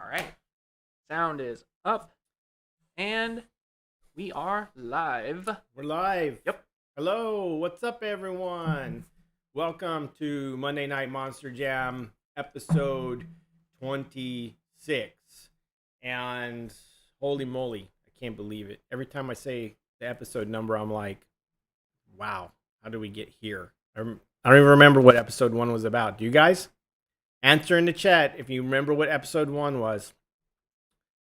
right. Sound is up. And we are live. We're live. Yep. Hello. What's up, everyone? Welcome to Monday Night Monster Jam, episode 26. And holy moly, I can't believe it. Every time I say the episode number, I'm like, wow, how do we get here? I don't even remember what episode 1 was about. Do you guys? Answer in the chat if you remember what episode 1 was.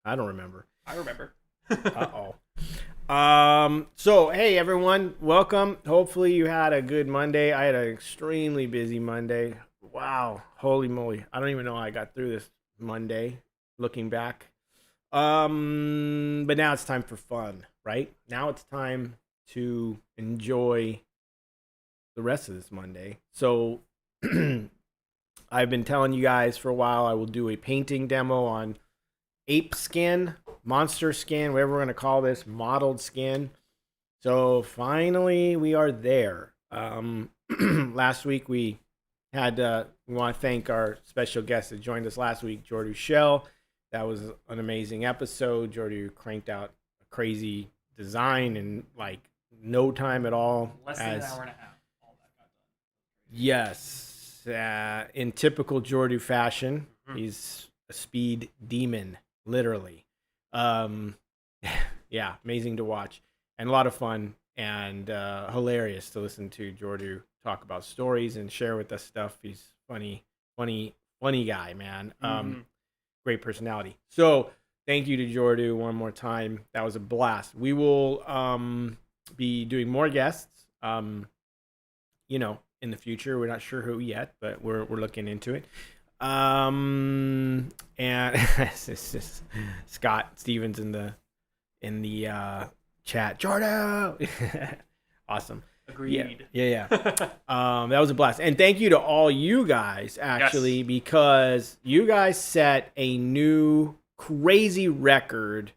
I don't remember. I remember. Uh-oh. So, hey, everyone. Welcome. Hopefully you had a good Monday. I had an extremely busy Monday. Wow. Holy moly. I don't even know how I got through this Monday, looking back. But now it's time for fun, right? Now it's time to enjoy the rest of this Monday. So, I've been telling you guys for a while I will do a painting demo on ape skin, monster skin, whatever we're going to call this, mottled skin. So finally we are there. Last week we want to thank our special guest that joined us last week, Jordu Shell. That was an amazing episode. Jordu cranked out a crazy design in like no time at all. Less than an hour and a half. All that got done. Yes. In typical Jordu fashion, he's a speed demon. Literally. Yeah, amazing to watch and a lot of fun and hilarious to listen to Jordu talk about stories and share with us stuff. He's funny guy, man. Great personality. So thank you to Jordu one more time. That was a blast. We will be doing more guests, in the future. We're not sure who yet, but we're looking into it. And Scott Stevens in the chat. Jordan. Awesome. Agreed. Yeah. That was a blast. And thank you to all you guys actually, Yes. because you guys set a new crazy record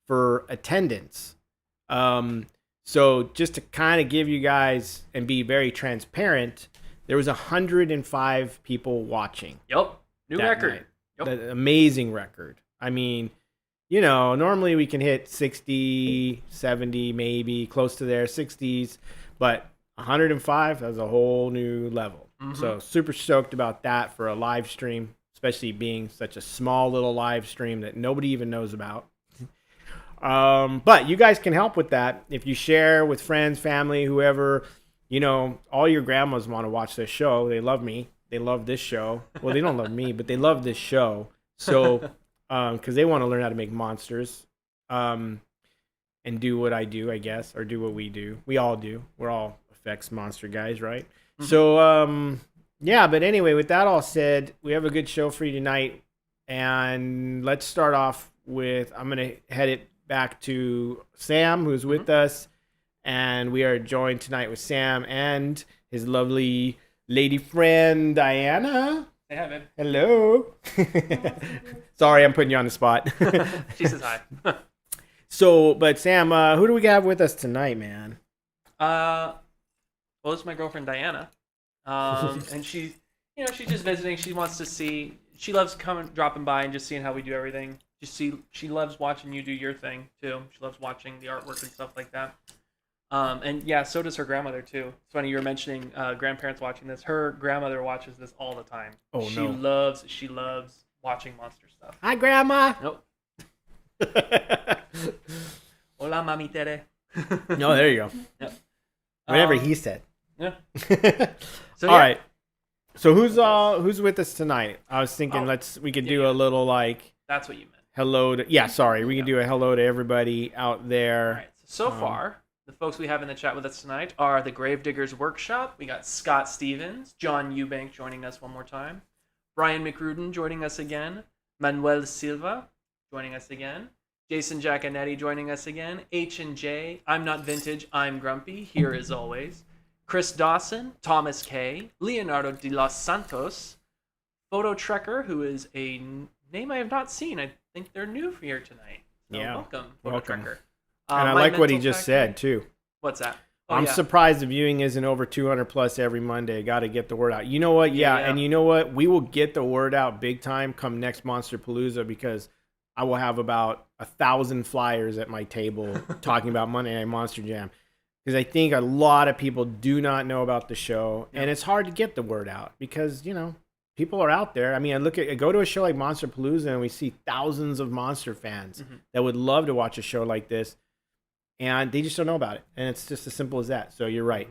for attendance. So just to kind of give you guys and be very transparent, there was 105 people watching. Yep. New record. Night. Yep. The amazing record. I mean, normally we can hit 60, 70, maybe close to their 60s, but 105, that was a whole new level. So super stoked about that for a live stream, especially being such a small little live stream that nobody even knows about. But you guys can help with that if you share with friends, family, whoever. All your grandmas want to watch this show. They love me. They love this show. Well, they don't love me, but they love this show. So, because they want to learn how to make monsters, and do what I do, I guess, or do what we do. We all do. We're all effects monster guys, right? So, yeah. But anyway, with that all said, we have a good show for you tonight, and let's start off with. I'm gonna head it back to Sam, who's with us. And we are joined tonight with Sam and his lovely lady friend, Diana. Say hi, babe. Hello. Sorry, I'm putting you on the spot. She says hi. But Sam, who do we have with us tonight, man? Well, this is my girlfriend, Diana. And she's just visiting. She wants to see. She loves dropping by and just seeing how we do everything. She loves watching you do your thing, too. She loves watching the artwork and stuff like that. And yeah, so does her grandmother too. It's funny you were mentioning grandparents watching this. Her grandmother watches this all the time. Oh, she no. She loves watching monster stuff. Hi, Grandma. Nope. Hola, mami Tere. No, there you go. Yep. Whatever he said. Yeah. All right. So who's with us tonight? I was thinking we could do a little like that's what you meant. hello to we can do a hello to everybody out there. All right. So far, the folks we have in the chat with us tonight are the Gravediggers Workshop. We got Scott Stevens, John Eubank joining us one more time, Brian McRudin joining us again, Manuel Silva joining us again, Jason Giaconetti joining us again, H&J, I'm Not Vintage, I'm Grumpy, here as always, Chris Dawson, Thomas K, Leonardo de los Santos, Photo Trekker, who is a name I have not seen. I think they're new here tonight. So welcome, Photo Trekker. And I like what he just said, too. What's that? Oh, I'm yeah. surprised the viewing isn't over 200 plus every Monday. Got to get the word out. You know what? Yeah, Yeah. and you know what? We will get the word out big time come next Monster Palooza because I will have about 1,000 flyers at my table talking about Monday Night Monster Jam. Because I think a lot of people do not know about the show, and it's hard to get the word out because people are out there. I mean, I go to a show like Monster Palooza, and we see thousands of monster fans that would love to watch a show like this. And they just don't know about it. And it's just as simple as that. So you're right.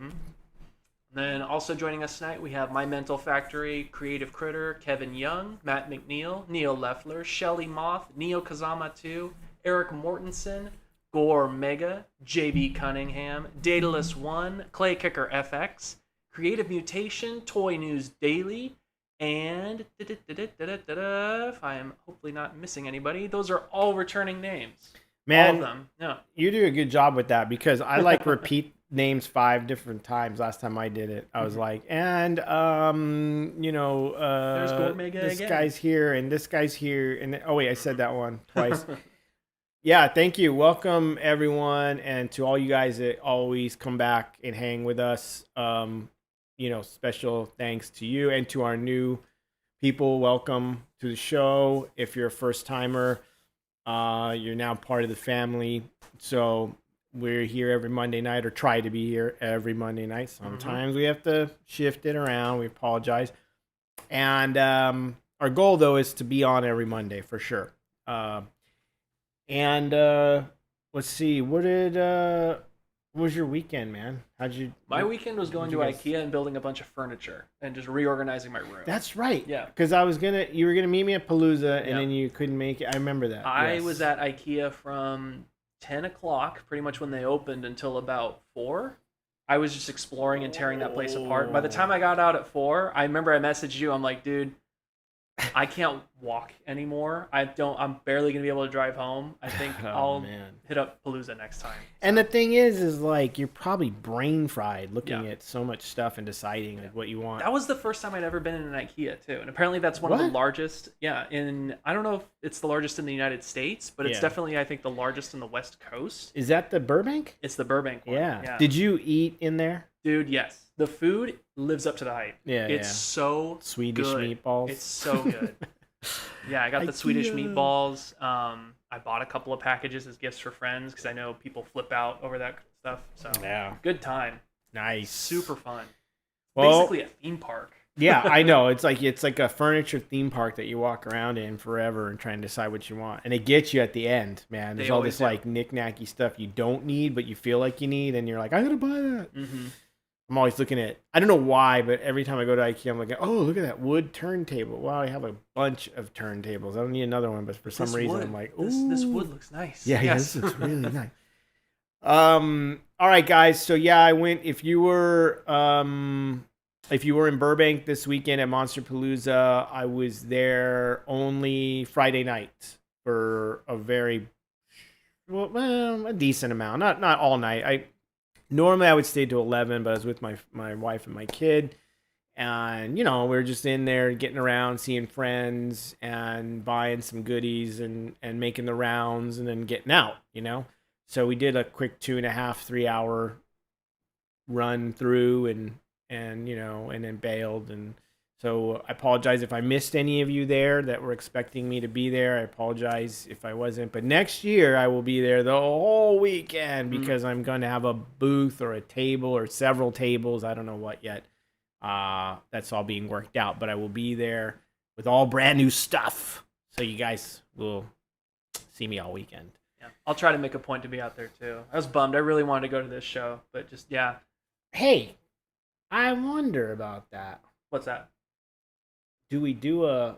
Then also joining us tonight, we have My Mental Factory, Creative Critter, Kevin Young, Matt McNeil, Neil Leffler, Shelly Moth, Neo Kazama 2, Eric Mortensen, Gore Mega, JB Cunningham, Daedalus 1, Clay Kicker FX, Creative Mutation, Toy News Daily, and if I am hopefully not missing anybody, those are all returning names. Man, all of them. Yeah. You do a good job with that because I repeat names 5 different times. Last time I did it, I was like, and there's Gore Mega this again. guy's here and this guy's here, and oh wait, I said that one twice. Yeah, thank you. Welcome everyone, and to all you guys that always come back and hang with us. Special thanks to you and to our new people. Welcome to the show. If you're a first timer, you're now part of the family. So we're here every Monday night, or try to be here every Monday night. Sometimes we have to shift it around. We apologize. And our goal, though, is to be on every Monday for sure. Let's see. What was your weekend, man? My weekend was going to IKEA and building a bunch of furniture and just reorganizing my room. That's right. Yeah. Because you were gonna meet me at Palooza, and then you couldn't make it. I remember that. I was at IKEA from 10 o'clock, pretty much when they opened, until about 4. I was just exploring and tearing that place apart. By the time I got out at 4, I remember I messaged you. I'm like, dude, I can't walk anymore. I'm barely gonna be able to drive home. I think I'll hit up Palooza next time. And the thing is like you're probably brain fried looking at so much stuff and deciding like what you want. That was the first time I'd ever been in an IKEA too, and apparently that's one of the largest. Yeah, I don't know if it's the largest in the United States, but it's definitely I think the largest in the West Coast. Is that the Burbank? It's the Burbank one. Yeah. Did you eat in there? Dude, yes. The food lives up to the hype. Yeah, it's so Swedish good. meatballs. It's so good. Yeah, I got the Swedish meatballs. I bought a couple of packages as gifts for friends because I know people flip out over that stuff. So good time. Nice. Super fun. Well, basically a theme park. Yeah, I know. It's like a furniture theme park that you walk around in forever and try and decide what you want. And it gets you at the end, man. There's all this like knick-knacky stuff you don't need, but you feel like you need, and you're like, I'm gonna buy that. Mm-hmm. I'm always looking at, I don't know why, but every time I go to IKEA, I'm like, oh, look at that wood turntable. Wow, I have a bunch of turntables. I don't need another one, but for some reason, I'm like, ooh. This wood looks nice. Yeah, yes. This looks really nice. All right, guys. So, yeah, I went, if you were in Burbank this weekend at Monster Palooza, I was there only Friday night for a decent amount. Not all night. Normally I would stay to 11, but I was with my wife and my kid. And, we were just in there getting around, seeing friends and buying some goodies and making the rounds and then getting out, So we did a quick 2.5, 3 hour run through and then bailed. And so I apologize if I missed any of you there that were expecting me to be there. I apologize if I wasn't. But next year I will be there the whole weekend because I'm going to have a booth or a table or several tables. I don't know what yet. That's all being worked out. But I will be there with all brand new stuff. So you guys will see me all weekend. Yeah, I'll try to make a point to be out there too. I was bummed. I really wanted to go to this show. But just, Hey, I wonder about that. What's that? Do we do a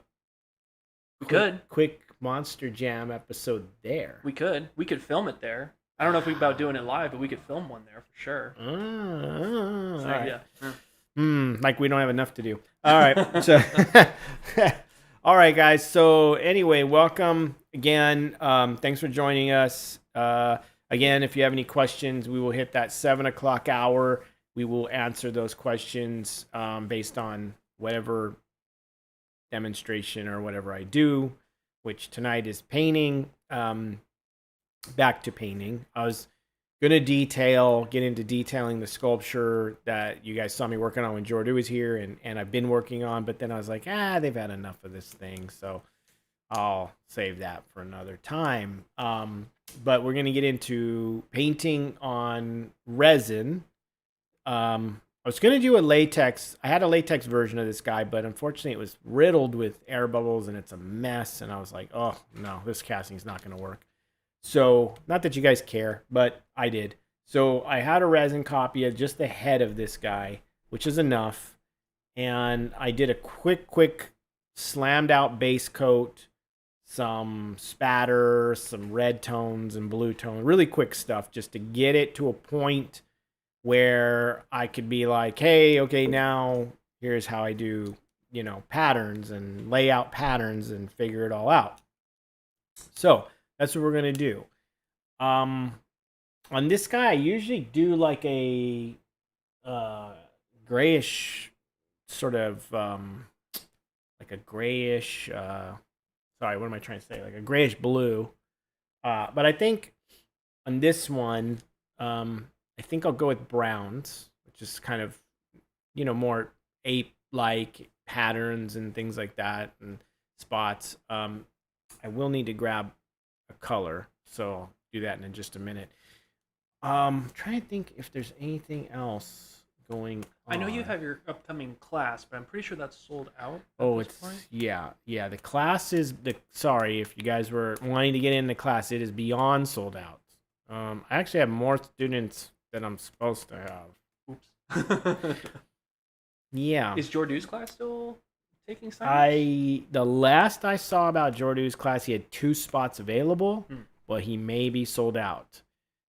quick Monster Jam episode there? We could. We could film it there. I don't know if we're about doing it live, but we could film one there for sure. All right. Yeah. Like we don't have enough to do. All right. So, all right, guys. So anyway, welcome again. Thanks for joining us. Again, if you have any questions, we will hit that 7 o'clock hour. We will answer those questions based on whatever demonstration or whatever I do, which tonight is painting. Back to painting. I was Gonna get into detailing the sculpture that you guys saw me working on when Jordu was here, and I've been working on, but then I was like, they've had enough of this thing, so I'll save that for another time. But we're gonna get into painting on resin. I was gonna do a latex. I had a latex version of this guy, but unfortunately, it was riddled with air bubbles, and it's a mess. And I was like, oh no, this casting's not gonna work. So, not that you guys care, but I did. So, I had a resin copy of just the head of this guy, which is enough. And I did a quick slammed out base coat, some spatter, some red tones and blue tone, really quick stuff just to get it to a point where I could be like, hey, okay, now here's how I do, patterns and lay out patterns and figure it all out. So, that's what we're going to do. On this guy, I usually do like a grayish sort of, like a grayish, sorry, what am I trying to say? Like a grayish blue. But I think on this one, I think I'll go with browns, which is kind of, more ape-like patterns and things like that and spots. I will need to grab a color, so I'll do that in just a minute. Trying to think if there's anything else going on. I know you have your upcoming class, but I'm pretty sure that's sold out. Yeah. The class is sorry if you guys were wanting to get into class, it is beyond sold out. I actually have more students than I'm supposed to have. Oops. Yeah. Is Jordu's class still taking signs? The last I saw about Jordu's class, he had 2 spots available, but he may be sold out.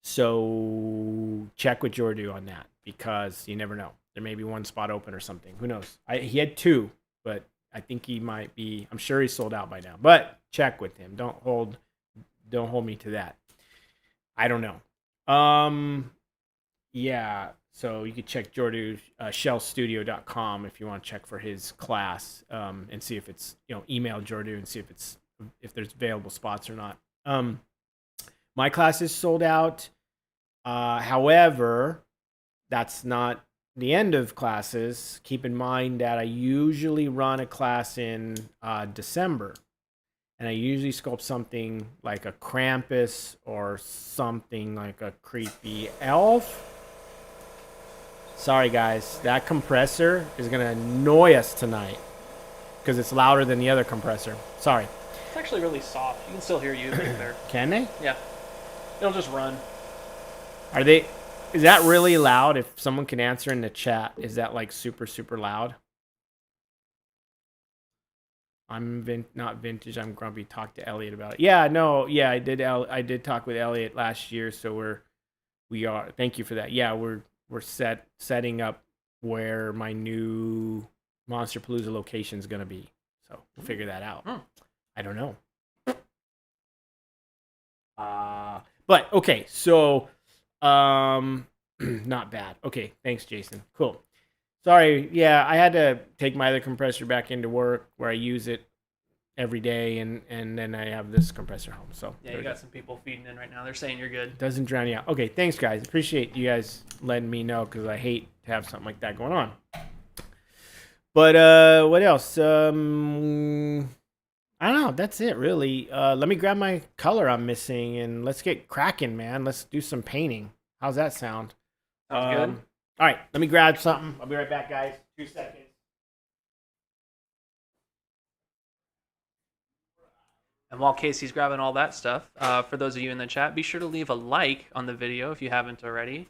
So check with Jordu on that, because you never know. There may be 1 spot open or something. Who knows? He had 2, but I think he might be. I'm sure he's sold out by now. But check with him. Don't hold me to that. I don't know. Yeah. So you could check Jordu's shellstudio.com if you want to check for his class, and see if it's, email Jordu and see if there's available spots or not. My class is sold out. However, that's not the end of classes. Keep in mind that I usually run a class in December, and I usually sculpt something like a Krampus or something like a creepy elf. Sorry, guys. That compressor is going to annoy us tonight because it's louder than the other compressor. Sorry. It's actually really soft. You can still hear you right there. Can they? Yeah. It'll just run. Is that really loud? If someone can answer in the chat, is that like super, super loud? I'm not vintage. I'm grumpy. Talk to Elliot about it. Yeah, no. Yeah, I did talk with Elliot last year. So we are. Thank you for that. Yeah, we're setting up where my new Monsterpalooza location is going to be. So we'll figure that out. I don't know. But okay, so not bad. Okay, thanks, Jason. Cool. Sorry, yeah, I had to take my other compressor back into work where I use it every day, and then I have this compressor home. So yeah, you got some people feeding in right now. They're saying you're good. Doesn't drown you out. Okay, thanks, guys. Appreciate you guys letting me know, because I hate to have something like that going on. But what else? I don't know. That's it, really. Let me grab my color I'm missing, and let's get cracking, man. Let's do some painting. How's that sound? Sounds good. All right, let me grab something. I'll be right back, guys. 2 seconds. And while Casey's grabbing all that stuff, for those of you in the chat, be sure to leave a like on the video if you haven't already.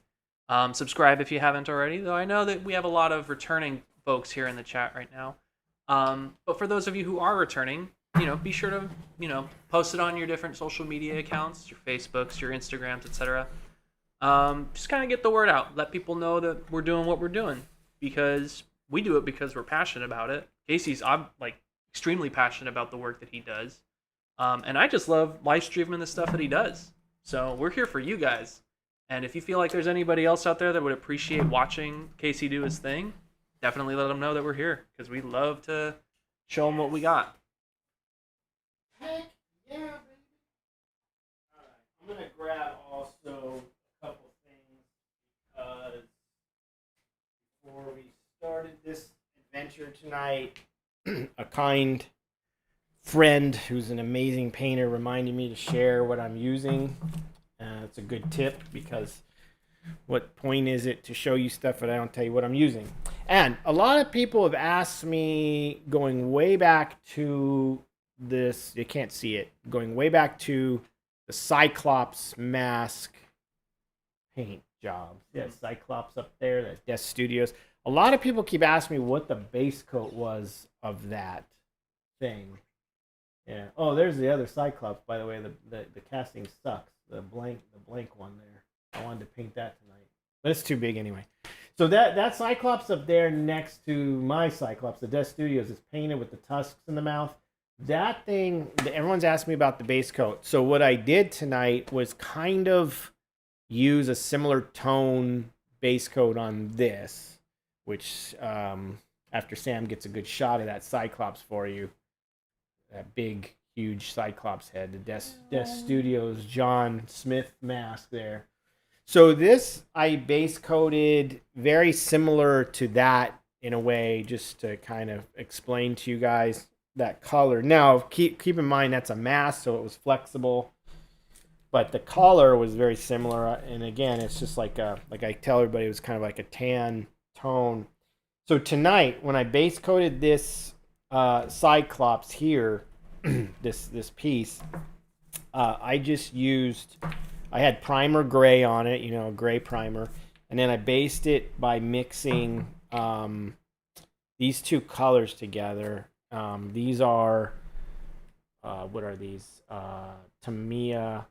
Subscribe if you haven't already, though I know that we have a lot of returning folks here in the chat right now. But for those of you who are returning, be sure to, post it on your different social media accounts, your Facebooks, your Instagrams, etc. Just kind of get the word out. Let people know that we're doing what we're doing, because we do it because we're passionate about it. I'm extremely passionate about the work that he does. And I just love live streaming the stuff that he does. So we're here for you guys. And if you feel like there's anybody else out there that would appreciate watching Casey do his thing, definitely let them know that we're here, because we love to show them what we got. Heck yeah, baby. All right, I'm going to grab also a couple here tonight. A kind friend who's an amazing painter reminded me to share what I'm using. It's a good tip because what point is it to show you stuff but I don't tell you what I'm using? And a lot of people have asked me, going way back to this, you can't see it, going way back to the Cyclops mask paint job. Yeah, Cyclops up there, that's Desk Studios. A lot of people keep asking me what the base coat was of that thing. Yeah. Oh, there's the other Cyclops, by the way. The casting sucks. The blank one there. I wanted to paint that tonight, but it's too big anyway. So that Cyclops up there next to my Cyclops, the Desk Studios, is painted with the tusks in the mouth. That thing, everyone's asked me about the base coat. So what I did tonight was kind of use a similar tone base coat on this, which after Sam gets a good shot of that Cyclops for you, that big, huge Cyclops head, the Desk Studios John Smith mask there. So this I base coated very similar to that in a way, just to kind of explain to you guys that color. Now keep in mind that's a mask, so it was flexible, but the color was very similar. And again, it's just like I tell everybody, it was kind of like a tan tone. So tonight when I base coated this Cyclops here, this piece, I just used, I had primer gray on it, gray primer, and then I based it by mixing these two colors together. These are what are these? Tamiya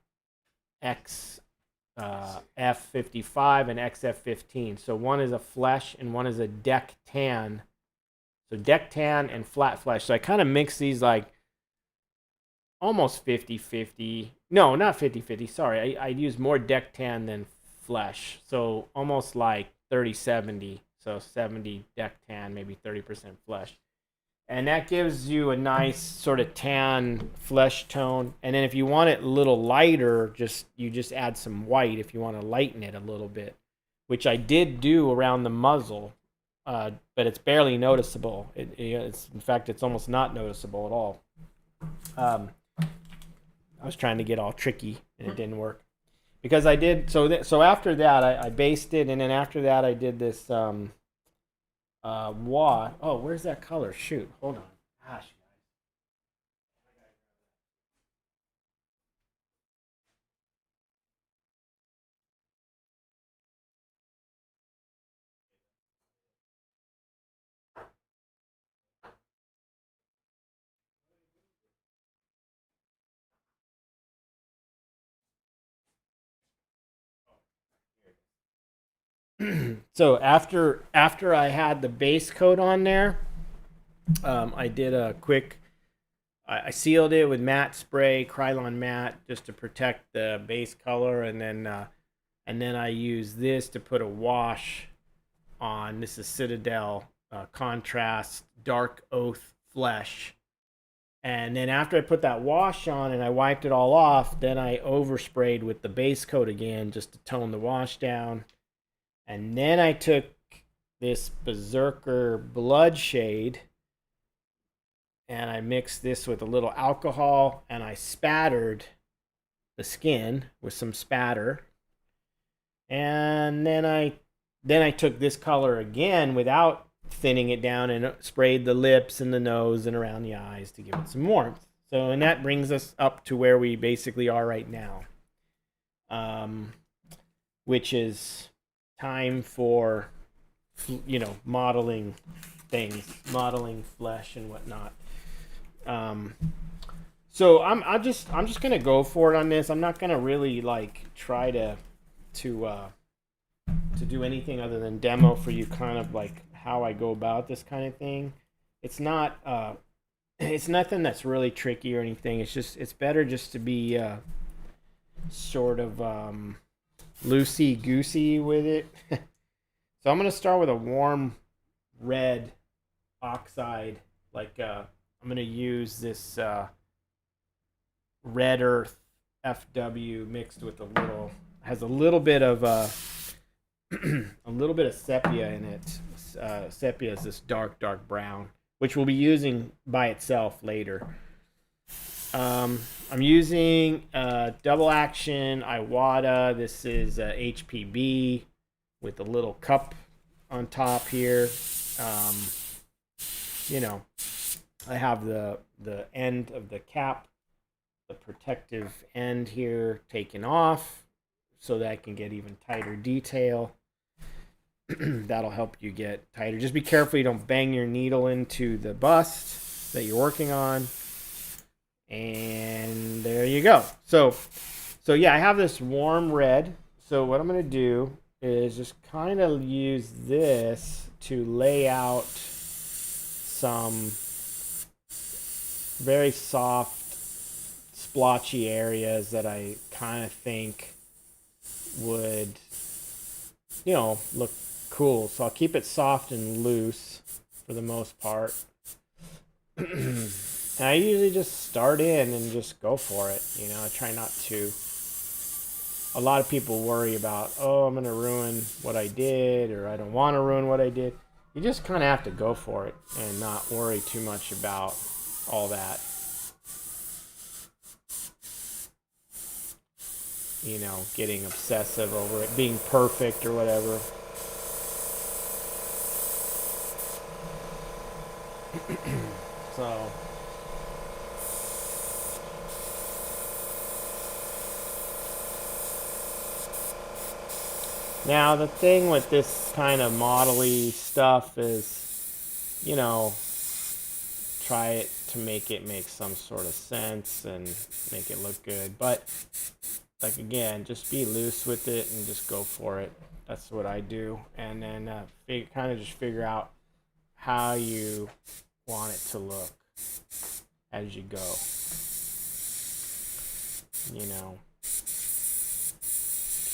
X F55 and XF15. So one is a flesh and one is a deck tan. So deck tan and flat flesh. So I kind of mix these like almost 50-50. No, not 50-50. Sorry, I use more deck tan than flesh. So almost like 30-70. So 70 deck tan, maybe 30% flesh. And that gives you a nice sort of tan flesh tone. And then if you want it a little lighter, you just add some white if you want to lighten it a little bit, which I did do around the muzzle, but it's barely noticeable. In fact, it's almost not noticeable at all. I was trying to get all tricky and it didn't work because I did. So after that, I based it, and then after that, I did this. Oh, where's that color? Shoot, hold on. Gosh, so after I had the base coat on there, I did a quick. I sealed it with matte spray, Krylon matte, just to protect the base color, and then I used this to put a wash on. This is Citadel Contrast Dark Oath Flesh. And then after I put that wash on and I wiped it all off, then I oversprayed with the base coat again just to tone the wash down. And then I took this Berserker Blood Shade and I mixed this with a little alcohol and I spattered the skin with some spatter. And then I took this color again without thinning it down and sprayed the lips and the nose and around the eyes to give it some warmth. So, and that brings us up to where we basically are right now, which is time for, modeling things, modeling flesh and whatnot. So I'm just gonna go for it on this. I'm not gonna really try to do anything other than demo for you, kind of like how I go about this kind of thing. It's not it's nothing that's really tricky or anything. It's better just to be sort of loosey goosey with it. So I'm gonna start with a warm red oxide. I'm gonna use this Red Earth FW mixed with has a little bit of a little bit of sepia in it. is sepia is this dark brown, which we'll be using by itself later. I'm using double action Iwata. This is HPB with a little cup on top here. You know, I have the end of the cap, the protective end here taken off so that I can get even tighter detail. That'll help you get tighter. Just be careful you don't bang your needle into the bust that you're working on. And there you go. So yeah, I have this warm red. So what I'm going to do is just kind of use this to lay out some very soft, splotchy areas that I kind of think would, you know, look cool. So I'll keep it soft and loose for the most part. And I usually just start in and just go for it. You know, I try not to. A lot of people worry about, oh, I'm going to ruin what I did, or I don't want to ruin what I did. You just kind of have to go for it and not worry too much about all that. You know, getting obsessive over it being perfect or whatever. So now the thing with this kind of model-y stuff is, you know, try it to make it make some sort of sense and make it look good. But like, again, just be loose with it and just go for it. That's what I do. And then kind of just figure out how you want it to look as you go. You know,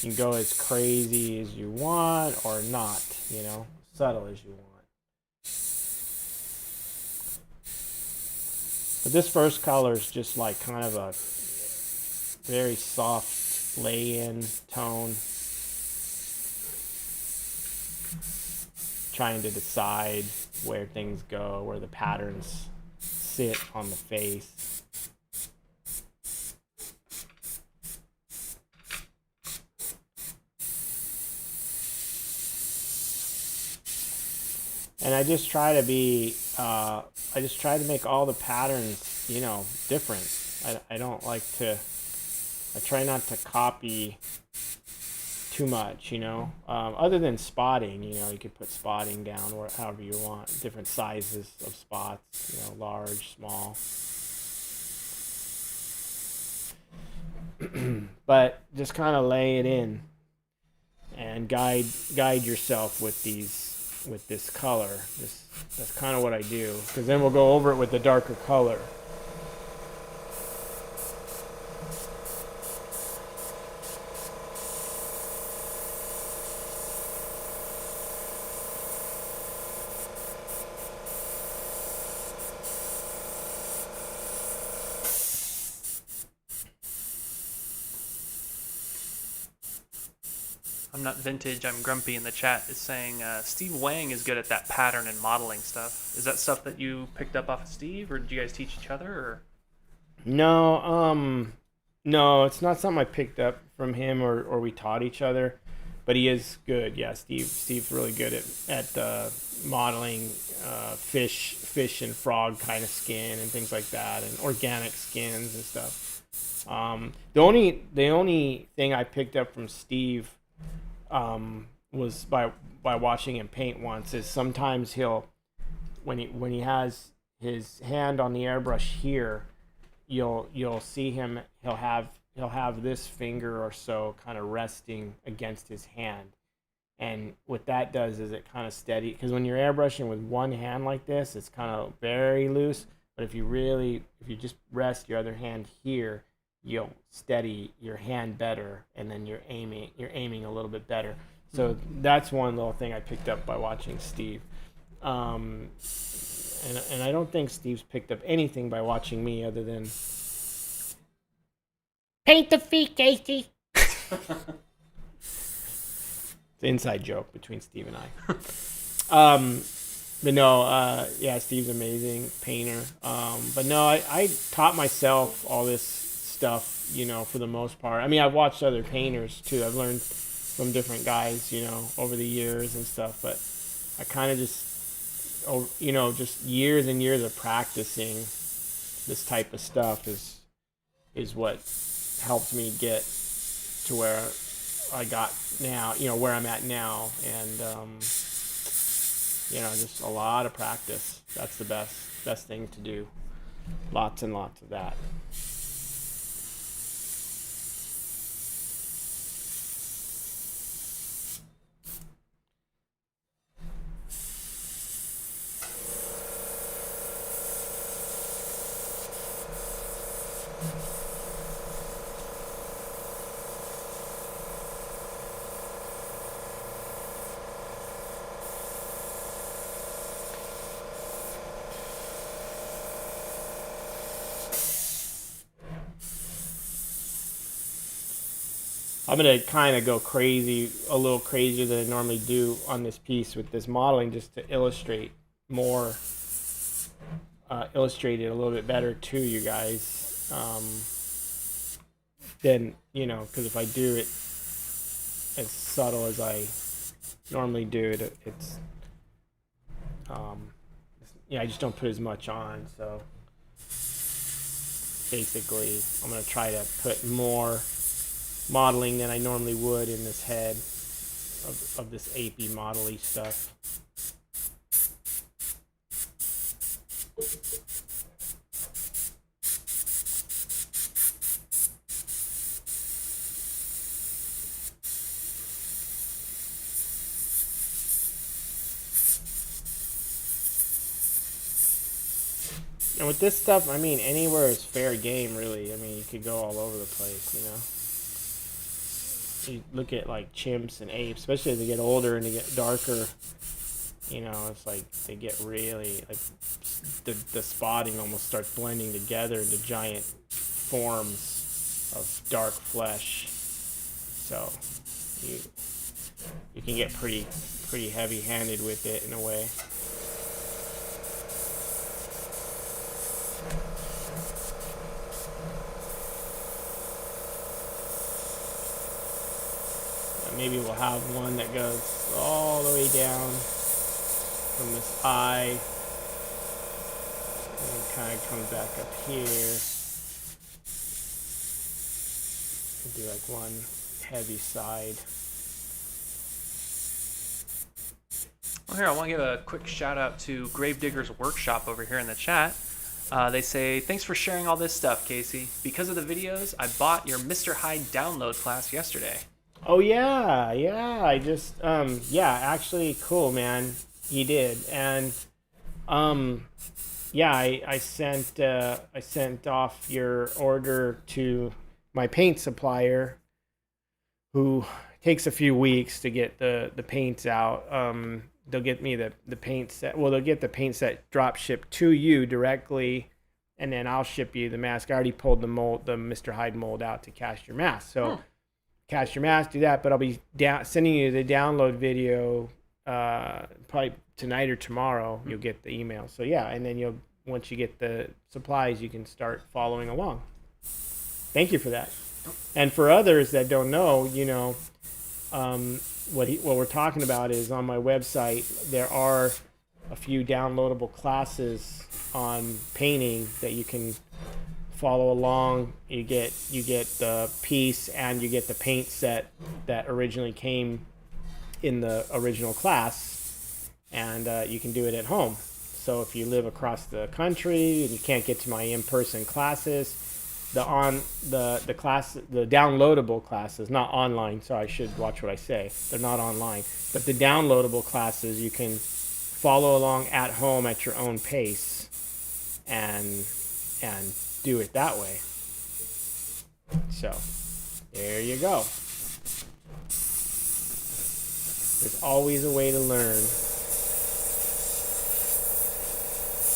you can go as crazy as you want or not, you know, subtle as you want. But this first color is just like kind of a very soft lay-in tone. Trying to decide where things go, where the patterns sit on the face. And I just try to be, I just try to make all the patterns, you know, different. I don't like to, I try not to copy too much, you know, other than spotting. You know, you could put spotting down or however you want, different sizes of spots, you know, large, small. But just kind of lay it in and guide yourself with this color. That's kind of what I do, because then we'll go over it with the darker color. I'm not vintage, I'm grumpy in the chat is saying Steve Wang is good at that pattern and modeling stuff. Is that stuff that you picked up off of Steve, or did you guys teach each other? Or? No, no, it's not something I picked up from him or we taught each other, but he is good. Yeah, Steve's really good at modeling fish and frog kind of skin and things like that, and organic skins and stuff. The only thing I picked up from Steve was by watching him paint once, is sometimes he'll, when he has his hand on the airbrush here, you'll see him, he'll have this finger or so kind of resting against his hand, and what that does is it kind of steady, because when you're airbrushing with one hand like this, it's kind of very loose, but if you just rest your other hand here, you'll steady your hand better, and then you're aiming a little bit better. So that's one little thing I picked up by watching Steve. And I don't think Steve's picked up anything by watching me other than paint the feet, Casey. It's an inside joke between Steve and But no, yeah, Steve's amazing painter. But no, I taught myself all this stuff, you know, for the most part. I mean, I've watched other painters too. I've learned from different guys, you know, over the years and stuff. But I kind of just, you know, just years and years of practicing this type of stuff is what helped me get to where I got now, you know, where I'm at now. And you know, just a lot of practice. That's the best thing to do. Lots and lots of that. I'm going to kind of go crazy, a little crazier than I normally do on this piece with this modeling, just to illustrate more, illustrate it a little bit better to you guys. Then, you know, because if I do it as subtle as I normally do it, it's, yeah, I just don't put as much on. So basically, I'm going to try to put more modeling than I normally would in this head of this AP model-y stuff. And with this stuff, I mean, anywhere is fair game, really. I mean, you could go all over the place, you know. You look at like chimps and apes, especially as they get older and they get darker, you know, it's like they get really, like, the spotting almost starts blending together into giant forms of dark flesh. So you can get pretty heavy-handed with it in a way. Maybe we'll have one that goes all the way down from this eye and kind of comes back up here. We'll do like one heavy side. Well, here, I want to give a quick shout out to Gravedigger's Workshop over here in the chat. They say, thanks for sharing all this stuff, Casey. Because of the videos, I bought your Mr. Hyde download class yesterday. Oh yeah, I just yeah, actually cool, man. He did. And yeah, I sent off your order to my paint supplier, who takes a few weeks to get the paints out. They'll get me the paint set. Well, they'll get the paint set drop shipped to you directly, and then I'll ship you the mask. I already pulled the Mr. Hyde mold out to cast your mask. So cast your mask, do that, but I'll be sending you the download video probably tonight or tomorrow. You'll get the email. So yeah, and then once you get the supplies, you can start following along. Thank you for that. And for others that don't know, you know, what we're talking about is on my website, there are a few downloadable classes on painting that you can follow along. You get the piece and you get the paint set that originally came in the original class, and you can do it at home. So if you live across the country and you can't get to my in-person classes, the downloadable classes, not online, so I should watch what I say, they're not online, but the downloadable classes you can follow along at home at your own pace and do it that way. So there you go. There's always a way to learn.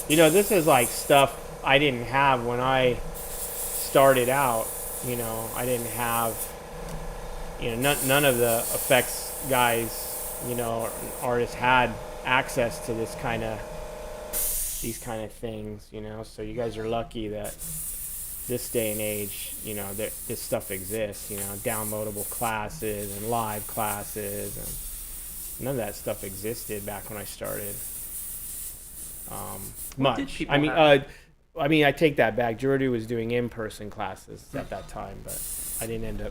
You know, this is like stuff I didn't have when I started out. You know, I didn't have, you know, none of the effects guys, you know, artists had access to these kind of things, you know. So you guys are lucky that this day and age, you know, that this stuff exists, you know, downloadable classes and live classes, and none of that stuff existed back when I started. Much. I mean, I take that back. Jordy was doing in-person classes at that time, but I didn't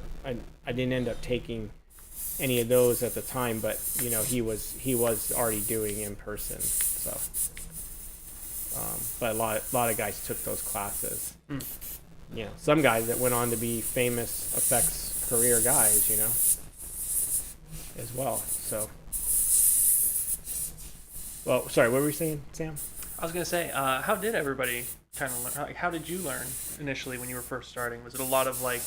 end up taking any of those at the time. But you know, he was already doing in-person. So, but a lot of guys took those classes. You know, some guys that went on to be famous effects career guys, you know, as well. So, well, sorry, what were you saying, Sam? I was gonna say, how did everybody kind of learn? Like, how did you learn initially when you were first starting? Was it a lot of like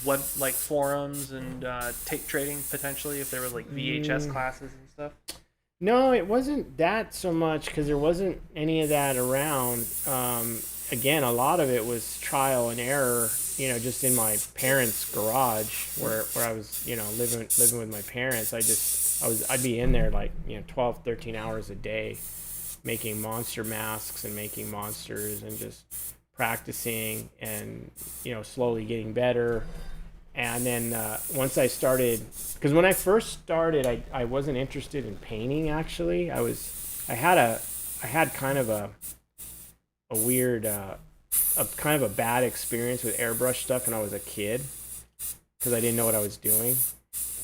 web like forums and tape trading potentially, if there were like VHS classes and stuff? No, it wasn't that so much because there wasn't any of that around. Again, a lot of it was trial and error, you know, just in my parents' garage where I was, you know, living with my parents. I'd be in there like, you know, 12, 13 hours a day making monster masks and making monsters and just practicing and, you know, slowly getting better. And then once I started, because when I first started, I wasn't interested in painting actually. I had kind of a weird, kind of a bad experience with airbrush stuff when I was a kid because I didn't know what I was doing.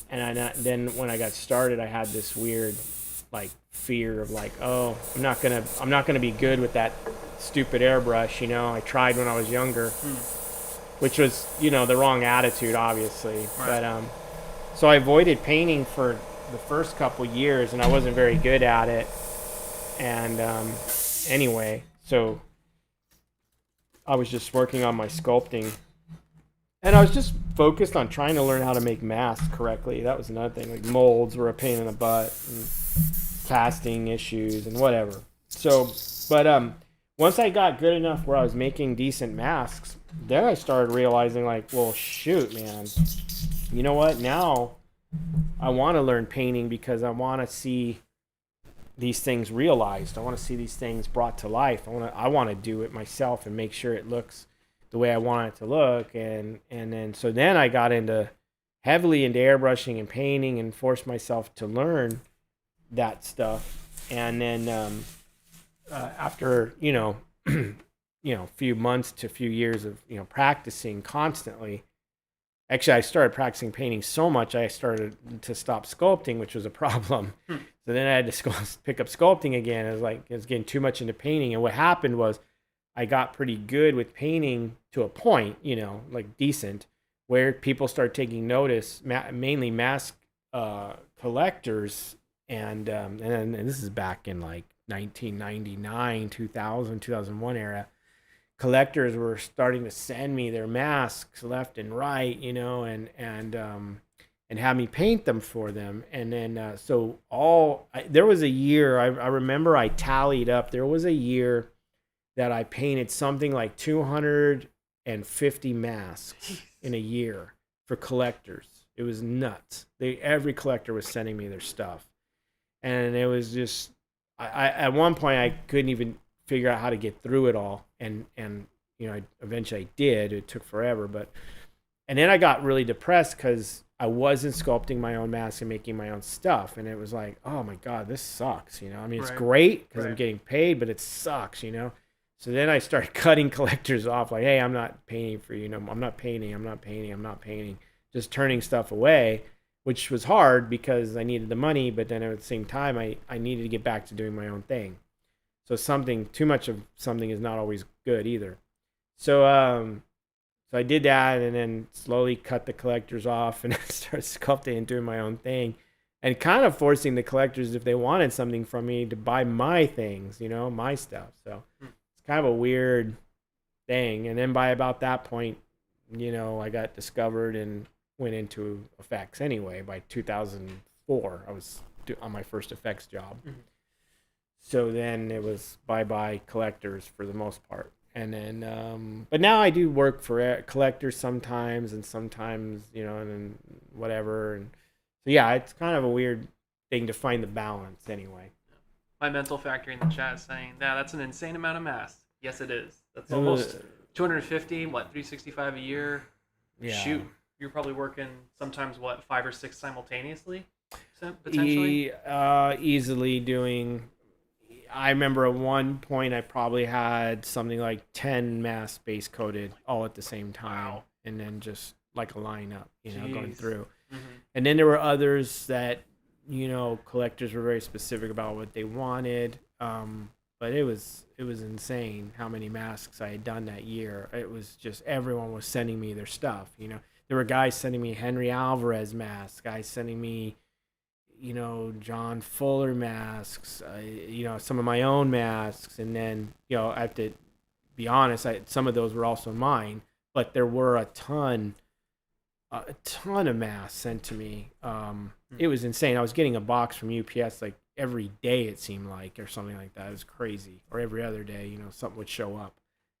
And then when I got started, I had this weird like fear of like, oh, I'm not gonna be good with that stupid airbrush, you know. I tried when I was younger, which was, you know, the wrong attitude, obviously. Right. But so I avoided painting for the first couple years, and I wasn't very good at it. And anyway, so I was just working on my sculpting, and I was just focused on trying to learn how to make masks correctly. That was another thing. Like molds were a pain in the butt, and casting issues and whatever. So, but once I got good enough where I was making decent masks, then I started realizing like, well, shoot, man, you know what? Now I want to learn painting because I want to see these things realized. I want to see these things brought to life. I want to do it myself and make sure it looks the way I want it to look. And then I got heavily into airbrushing and painting and forced myself to learn that stuff. And then after, you know, a few months to a few years of, you know, practicing constantly, actually I started practicing painting so much I started to stop sculpting, which was a problem. So then I had to pick up sculpting again. It was getting too much into painting. And what happened was I got pretty good with painting to a point, you know, like decent, where people started taking notice, mainly mask collectors. And this is back in like 1999, 2000, 2001 era. Collectors were starting to send me their masks left and right, you know, and have me paint them for them. And then there was a year, I remember I tallied up, there was a year that I painted something like 250 masks in a year for collectors. It was nuts. Every collector was sending me their stuff. And it was just, I at one point I couldn't even figure out how to get through it all. And you know, eventually I did. It took forever, and then I got really depressed because I wasn't sculpting my own masks and making my own stuff. And it was like, oh my God, this sucks. You know, I mean, it's great because I'm getting paid, but it sucks, you know? So then I started cutting collectors off like, hey, I'm not painting for you. No, I'm not painting, just turning stuff away, which was hard because I needed the money. But then at the same time, I needed to get back to doing my own thing. So too much of something is not always good either. So I did that, and then slowly cut the collectors off and started sculpting and doing my own thing, and kind of forcing the collectors, if they wanted something from me, to buy my things, you know, my stuff. So it's kind of a weird thing. And then by about that point, you know, I got discovered and went into effects anyway. By 2004, I was on my first effects job. So then it was bye-bye collectors for the most part. And then, but now I do work for collectors sometimes, and sometimes, you know, and then whatever. And so, yeah, it's kind of a weird thing to find the balance anyway. My mental factory in the chat is saying, yeah, that's an insane amount of masks. Yes, it is. That's almost 250, 365 a year. Yeah. Shoot, you're probably working sometimes, 5 or 6 simultaneously, potentially? Easily doing... I remember at one point I probably had something like 10 masks base coated all at the same time. Wow. And then just like a lineup, going through. Mm-hmm. And then there were others that, collectors were very specific about what they wanted. But it was insane how many masks I had done that year. It was just everyone was sending me their stuff. There were guys sending me Henry Alvarez masks, guys sending me, John Fuller masks, some of my own masks. And then, I have to be honest, some of those were also mine, but there were a ton of masks sent to me. It was insane. I was getting a box from UPS like every day, it seemed like, or something like that. It was crazy. Or every other day, something would show up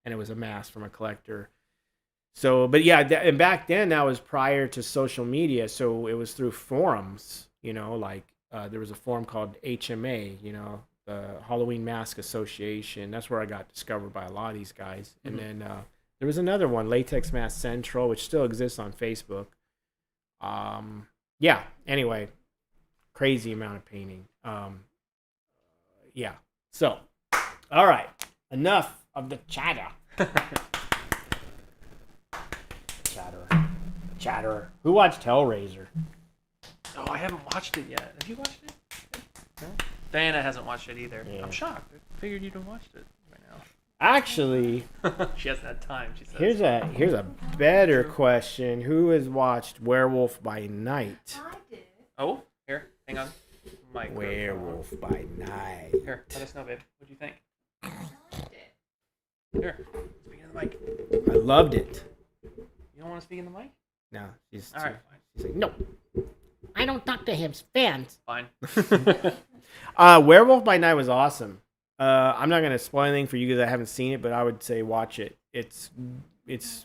and it was a mask from a collector. So, but yeah, and back then that was prior to social media. So it was through forums, there was a forum called HMA, the Halloween Mask Association. That's where I got discovered by a lot of these guys. And then there was another one, Latex Mask Central, which still exists on Facebook. Yeah, anyway, crazy amount of painting. Yeah. So, all right, enough of the chatter. Chatterer. Who watched Hellraiser? Oh, I haven't watched it yet. Have you watched it? No? Diana hasn't watched it either. Yeah. I'm shocked. I figured you'd have watched it by now. Actually, she hasn't had time, she says. Here's a better question. Who has watched Werewolf by Night? I did. Oh, here, hang on. Werewolf by Night. Here, let us know, babe. What do you think? I liked it. Here, speak in the mic. I loved it. You don't want to speak in the mic? No, she's all right. Fine. She's like, no, I don't talk to his fans. Fine. Werewolf by Night was awesome. I'm not gonna spoil anything for you because I haven't seen it, but I would say watch it. It's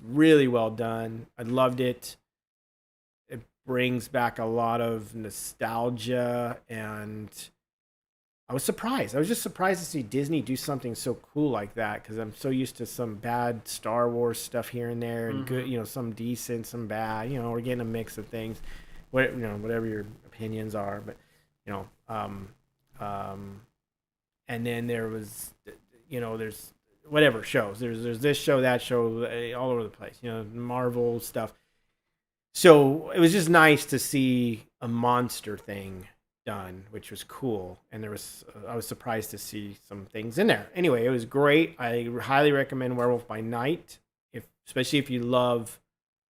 really well done. I loved it. It brings back a lot of nostalgia, and I was surprised. I was just surprised to see Disney do something so cool like that, because I'm so used to some bad Star Wars stuff here and there, and good, some decent, some bad. We're getting a mix of things. Whatever your opinions are, but and then there was, there's whatever shows. There's this show, that show, all over the place. Marvel stuff. So it was just nice to see a monster thing done, which was cool. And I was surprised to see some things in there. Anyway, it was great. I highly recommend Werewolf by Night, especially if you love.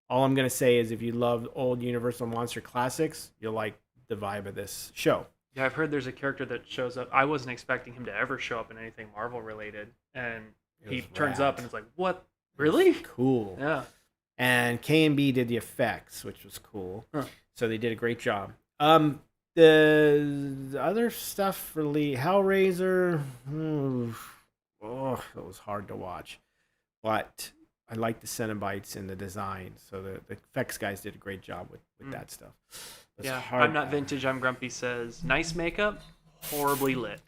All I'm gonna say is if you love old Universal Monster classics, you'll like the vibe of this show. Yeah, I've heard there's a character that shows up. I wasn't expecting him to ever show up in anything Marvel related, and he turns up and it's like, what? Really? Cool. Yeah. And K&B did the effects, which was cool. Huh. So they did a great job. The other stuff for Hellraiser, it was hard to watch, but I like the Cenobites and the design. So the effects guys did a great job with that stuff. Yeah, I'm not vintage. I'm grumpy. Says nice makeup, horribly lit.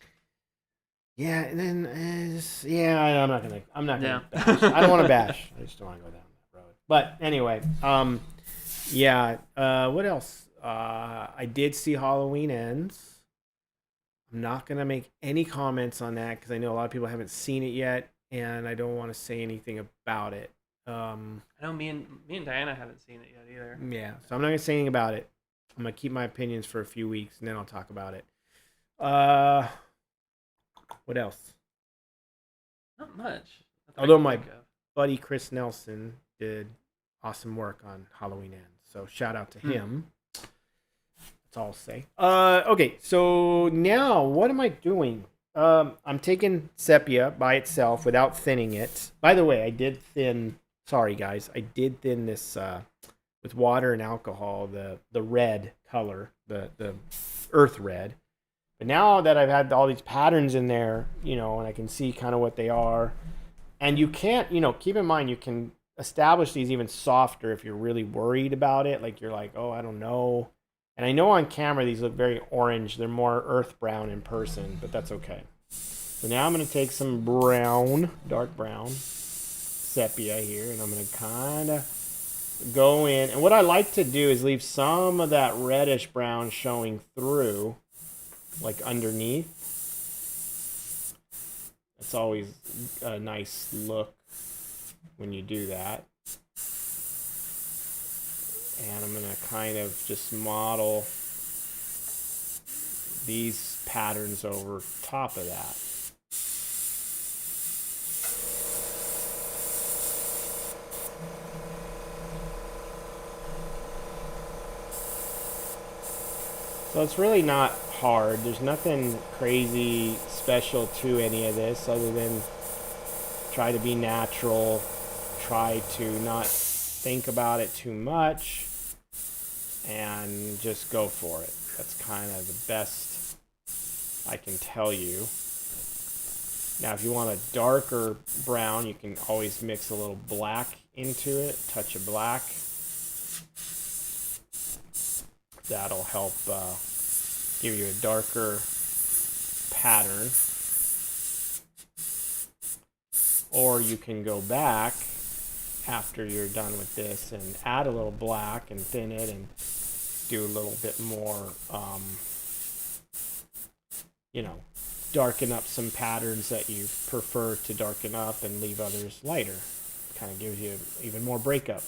Yeah, and then I'm not gonna. Bash. I don't want to bash. I just don't want to go down that road. But anyway, what else? I did see Halloween Ends. I'm not gonna make any comments on that because I know a lot of people haven't seen it yet, and I don't want to say anything about it. I know me and Diana haven't seen it yet either. Yeah, so I'm not gonna say anything about it. I'm gonna keep my opinions for a few weeks and then I'll talk about it. What else? Not much. Although my buddy Chris Nelson did awesome work on Halloween Ends, so shout out to him. That's all I'll say. Okay, so now what am I doing? I'm taking sepia by itself without thinning it. By the way, I did thin. Sorry guys, I did thin this with water and alcohol. The red color, the earth red. But now that I've had all these patterns in there, and I can see kind of what they are, and you can't, keep in mind you can establish these even softer if you're really worried about it. Like you're like, oh, I don't know. And I know on camera these look very orange. They're more earth brown in person, but that's okay. So now I'm going to take some brown, dark brown, sepia here, and I'm going to kind of go in. And what I like to do is leave some of that reddish brown showing through, like underneath. It's always a nice look when you do that. And I'm going to kind of just model these patterns over top of that. So it's really not hard. There's nothing crazy special to any of this other than try to be natural, try to not think about it too much, and just go for it. That's kind of the best I can tell you. Now, if you want a darker brown, you can always mix a little black into it, touch of black. That'll help give you a darker pattern. Or you can go back after you're done with this and add a little black and thin it and do a little bit more, you know, darken up some patterns that you prefer to darken up and leave others lighter. Kind of gives you even more breakup.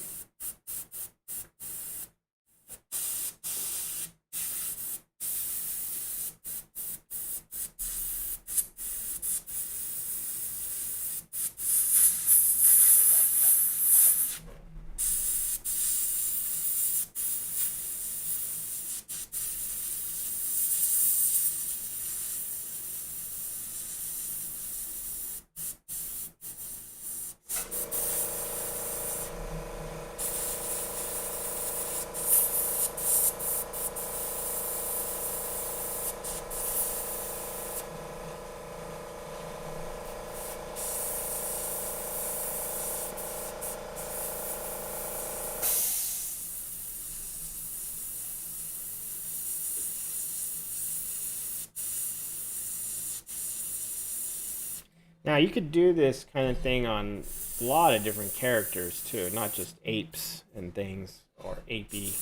Now you could do this kind of thing on a lot of different characters too, not just apes and things or apey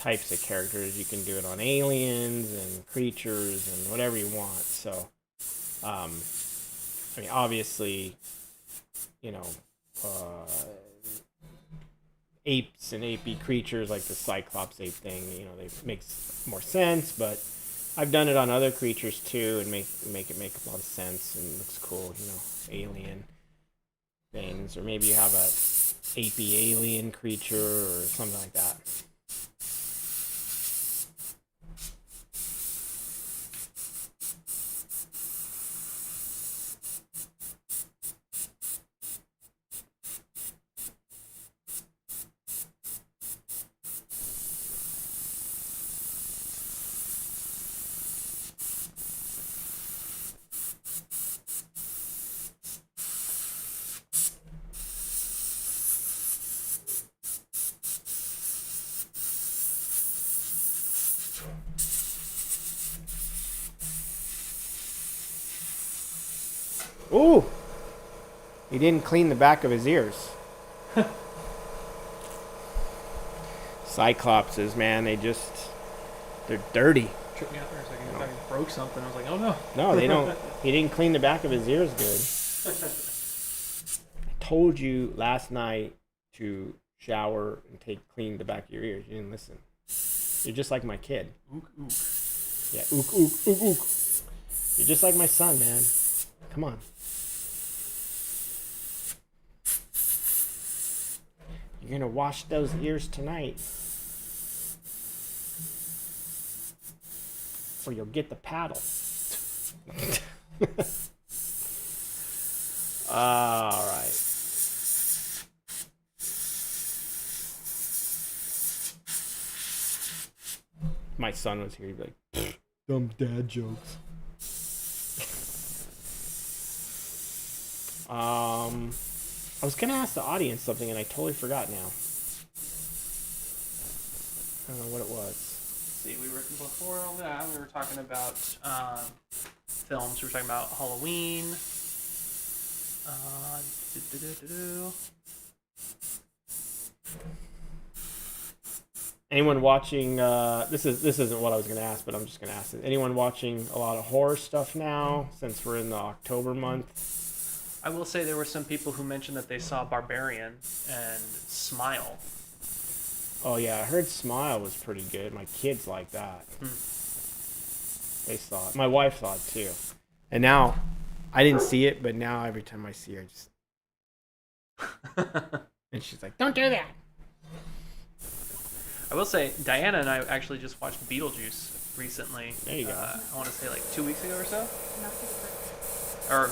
types of characters. You can do it on aliens and creatures and whatever you want. So, I mean, obviously, you know, apes and apey creatures like the Cyclops ape thing, you know, they makes more sense, but I've done it on other creatures too, and make it make a lot of sense and looks cool, you know, alien things, or maybe you have a apey alien creature or something like that. Ooh! He didn't clean the back of his ears. Cyclopses, man, they're dirty. Tripped me out there a second. I thought he broke something. I was like, oh no. No, they don't. He didn't clean the back of his ears good. I told you last night to shower and clean the back of your ears. You didn't listen. You're just like my kid. Ook, ook. Yeah, ook, ook, ook, ook. You're just like my son, man. Come on. You're gonna wash those ears tonight, or you'll get the paddle. All right. My son was here, he'd be like, dumb dad jokes. I was gonna ask the audience something and I totally forgot now. I don't know what it was. see. We were before all that. We were talking about films. We were talking about Halloween. Anyone watching? This isn't what I was going to ask, but I'm just going to ask it. Anyone watching a lot of horror stuff now? Since we're in the October month. I will say there were some people who mentioned that they saw Barbarian and Smile. Oh yeah, I heard Smile was pretty good. My kids like that. They saw it. My wife saw it too. And now, I didn't see it, but now every time I see her, just and she's like, "Don't do that." I will say, Diana and I actually just watched Beetlejuice recently. There you go. I want to say like 2 weeks ago or so. Or,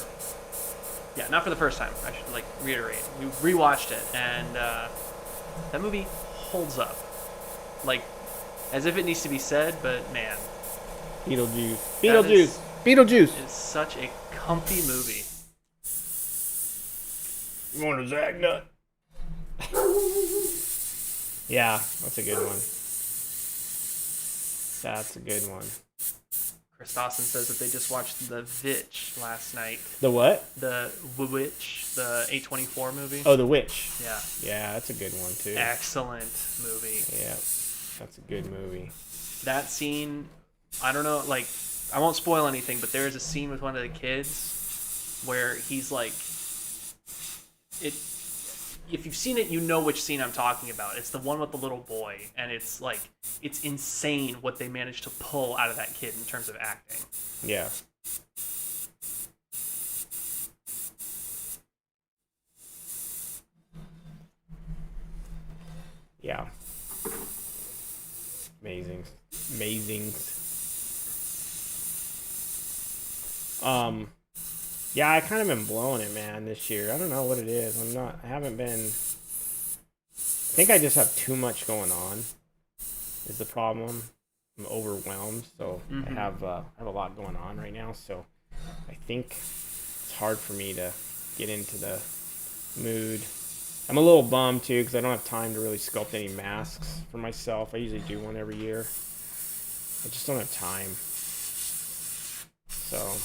yeah, not for the first time. I should like reiterate. We rewatched it, and that movie holds up, like as if it needs to be said. But man, Beetlejuice. It's such a comfy movie. You want a Zag nut? Yeah, that's a good one. That's a good one. Chris Dawson says that they just watched The Witch last night. The what? The Witch, the A24 movie. Oh, The Witch. Yeah. Yeah, that's a good one too. Excellent movie. Yeah, that's a good movie. That scene, I don't know, like, I won't spoil anything, but there is a scene with one of the kids where he's like, if you've seen it, you know which scene I'm talking about. It's the one with the little boy, and it's like, it's insane what they managed to pull out of that kid in terms of acting. Yeah. Yeah. Amazing. Yeah, I kind of been blowing it, man, this year. I don't know what it is. I haven't been. I think I just have too much going on. Is the problem? I'm overwhelmed, so I have a lot going on right now. So I think it's hard for me to get into the mood. I'm a little bummed too because I don't have time to really sculpt any masks for myself. I usually do one every year. I just don't have time. So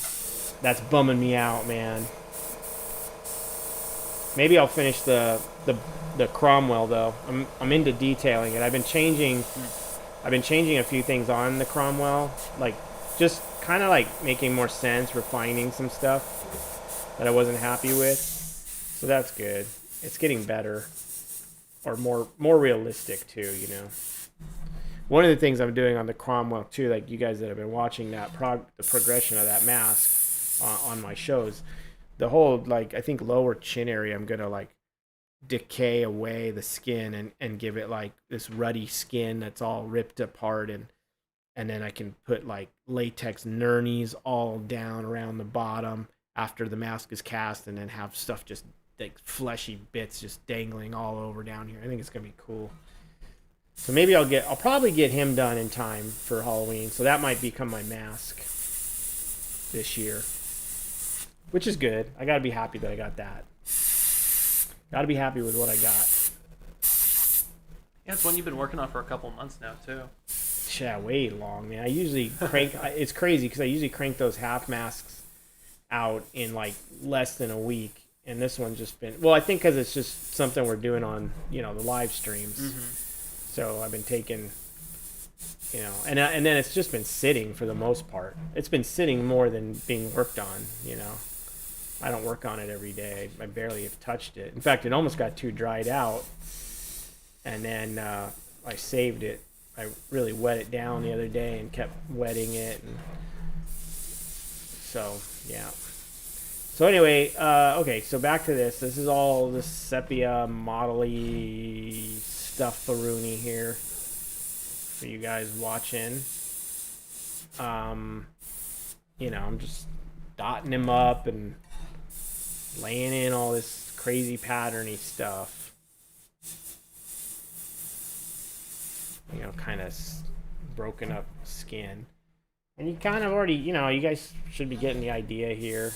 that's bumming me out, man. Maybe I'll finish the Cromwell though. I'm into detailing it. I've been changing a few things on the Cromwell, like just kind of like making more sense, refining some stuff that I wasn't happy with. So that's good. It's getting better, or more realistic too, you know. One of the things I'm doing on the Cromwell too, like you guys that have been watching that the progression of that mask on my shows, the whole, like, I think lower chin area, I'm gonna like decay away the skin and give it like this ruddy skin that's all ripped apart, and then I can put like latex nurnies all down around the bottom after the mask is cast, and then have stuff just like fleshy bits just dangling all over down here. I think it's gonna be cool. So maybe I'll probably get him done in time for Halloween. So that might become my mask this year, which is good. I gotta be happy that I got that. Gotta be happy with what I got. Yeah, it's one you've been working on for a couple months now too. Yeah, way long, man. I usually crank. It's crazy because I usually crank those half masks out in like less than a week, and this one's just been. Well, I think because it's just something we're doing on the live streams. So I've been taking, and then it's just been sitting for the most part. It's been sitting more than being worked on. I don't work on it every day. I barely have touched it. In fact, it almost got too dried out, and then I saved it. I really wet it down the other day and kept wetting it, and so yeah. So anyway, okay. So back to this. This is all this sepia modelly stuff-a-rooney here for you guys watching. I'm just dotting him up and laying in all this crazy patterny stuff. Kind of broken up skin. And you kind of already, you guys should be getting the idea here.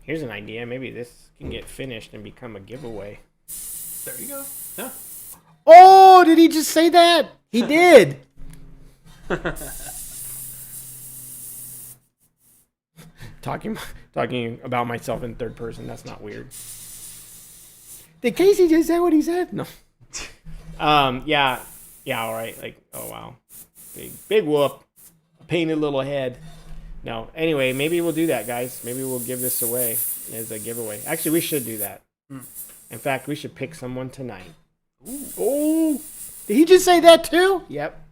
Here's an idea. Maybe this can get finished and become a giveaway. There you go. Yeah. Oh, did he just say that? He did. Talking about myself in third person. That's not weird. Did Casey just say what he said? No. Yeah. All right. Like, oh wow, big whoop, a painted little head. No. Anyway, maybe we'll do that, guys. Maybe we'll give this away as a giveaway. Actually, we should do that. In fact, we should pick someone tonight. Ooh. Oh, did he just say that too? Yep.